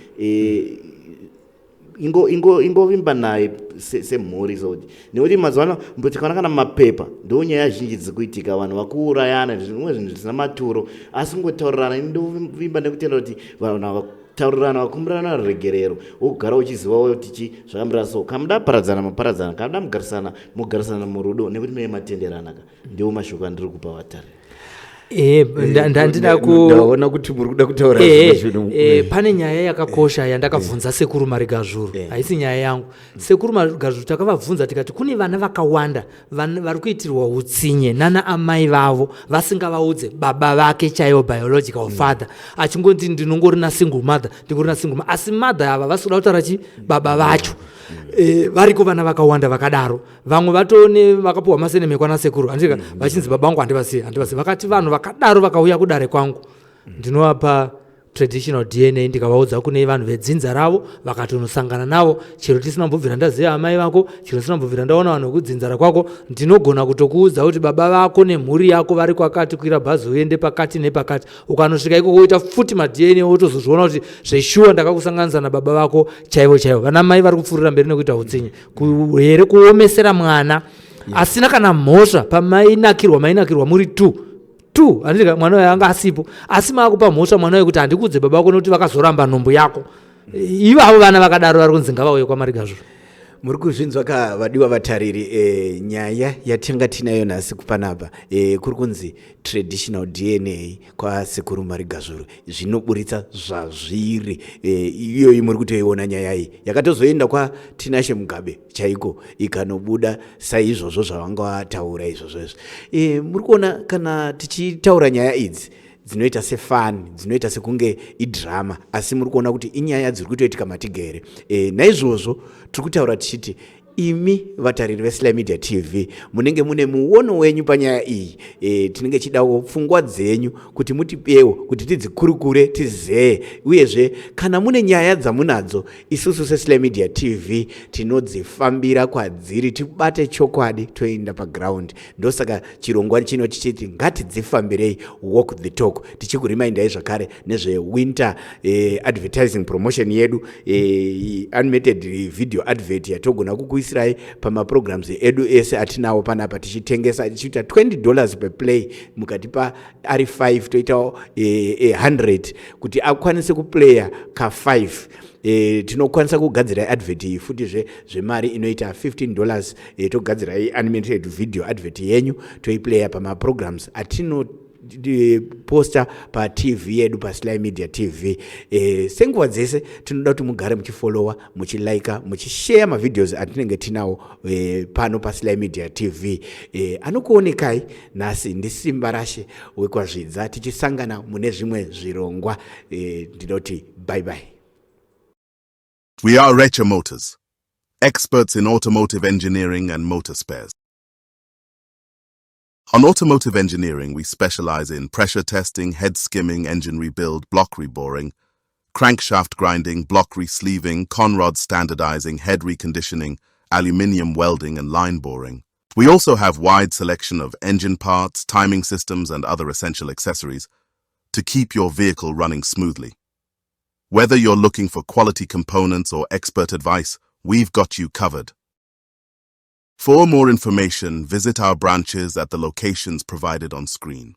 ingovimba naye semhuri soti nekuti mazuva ano tikaona kana mapepa ndo nyaya zhinji dzikuitika vanhu vakuurayana zvimwe zvinhu zvisina maturo asi kungotaurirana indovimba nekutenda kuti vanhu taurirana vakumbirana regerero wogara uchizivawo tichi zvakambira so kamuda paradzana maparadzana kamuda mugarisana murudo nekuti mune matenderana ndiwo mashoko andiri kupa vatari. Ndaona kuti muri kuda kutaura pane nyaya yakakosha yandakabvunza sekuru Marigazvuru haisi nyaya yangu. Sekuru Marigazvuru takavabvunza tikati kune vana vakawanda vari kuitirwa utsinye nana amai vavo vasingavaudze baba vake chaivo biological father achingoti ndinongorina single mother ndingorina single mother asi mother ava vasikuda kutaura chi baba vacho. Variko vana vakawanda vakadaro vamwe vatone vakapuwa masenemekwa nasekuru andika vachinzi baba vangu handivasiye vakati vanhu vakadaro vakauya kudare kwangu ndinovapa traditional DNA ndikavaudza kune vanhu vedzinza ravo vakatonosangana navo chero tisina mbobvira ndaziva amai vako chero tisina mbobvira ndaona vanhu vekudzinzara kwako ndinogona kutokuudza kuti baba vako nemhuri yako vari kwakati kuira bhazi uende pakati nepakati ukanosvika ikoko woita futi maDNA wotozozviona kuti zveshuwa ndakakusanganisa nababa vako chaivo vana mai vari kupfuurira mberi nekuita utsinye here kuomesera mwana asina kana mhosva pamainakirwa muri 2 andika mwana wayo anga asipo asi maakupa mhosva mwana wayo kuti handikudze baba vako nokuti vakazoramba nhombo yako. Ivavo vana vakadaro vari kunzi ngavauye kwaMarigazvuru. Muri kuzvinzwa vadiwa vatariri nyaya yatinga tinayo nhasi kupanapa kuri kunzi traditional DNA kwasekuru Marigazvuru zvinoburitsa zvazviri iyoyi muri kutoiona nyaya iyi yakatozoenda kwaTinashe Mugabe chaiko ikanobuda saizvozvo zvavanga vataura izvozvo. Muri kuona kana tichitaura nyaya idzi dzinoita sefani dzinoita sekunge idrama asi muri kuona kuti inyaya dziri kutoitika matigere. Naizvozvo tiri kutaura tichiti imi vatariri veSlyMedia TV munenge mune muono wenyu panyaya iyi tinenge chidawo pfungwa dzenyu kuti mutipewo kuti tidzikurukure tizee uyezve kana mune nyaya dzamunadzo isusu seSlyMedia TV tinodzifambira kwadziri tibate chokwadi toenda paground. Ndosaka chirongwa chino chichiti ngatidzifambirei walk the talk tichikurimindai zvakare nezvewinter advertising promotion yedu animated video advert yatogona kukuisirai pamaprograms edu ese atinawo panapa tichitengesa tichiita $20 per play mukatipa ari 5 toitawo 100 kuti akwanise kuplaya ka5 tinokwanisa kugadzira advert iyi futi zvemari inoita $15 togadzira animated video advert yenyu toiplaya pamaprograms atino posta pa TV yedu pa Sly Media TV. Senguva dzese tinoda kuti mugare muchifollowa muchilike muchishare mavideos atinenge tinawo pano pa Sly Media TV. Anokuonekai nhasi ndisimba rashe wekwazvidza tichisangana mune zvimwe zvirongwa. Ndinoti bye bye. We are Recha Motors, experts in automotive engineering and motor spares. On automotive engineering, we specialize in pressure testing, head skimming, engine rebuild, block reboring, crankshaft grinding, block resleeving, conrod standardizing, head reconditioning, aluminium welding, and line boring. We also have wide selection of engine parts, timing systems, and other essential accessories to keep your vehicle running smoothly. Whether you're looking for quality components or expert advice, we've got you covered. For more information, visit our branches at the locations provided on screen.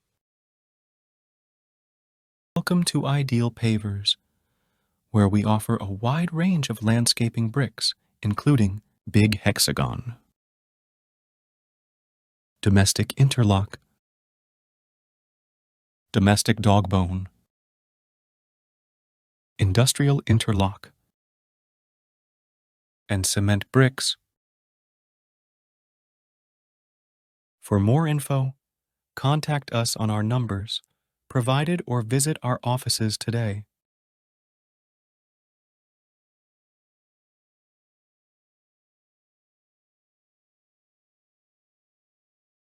Welcome to Ideal Pavers, where we offer a wide range of landscaping bricks, including Big Hexagon, Domestic Interlock, Domestic Dogbone, Industrial Interlock, and Cement Bricks. For more info, contact us on our numbers provided or visit our offices today.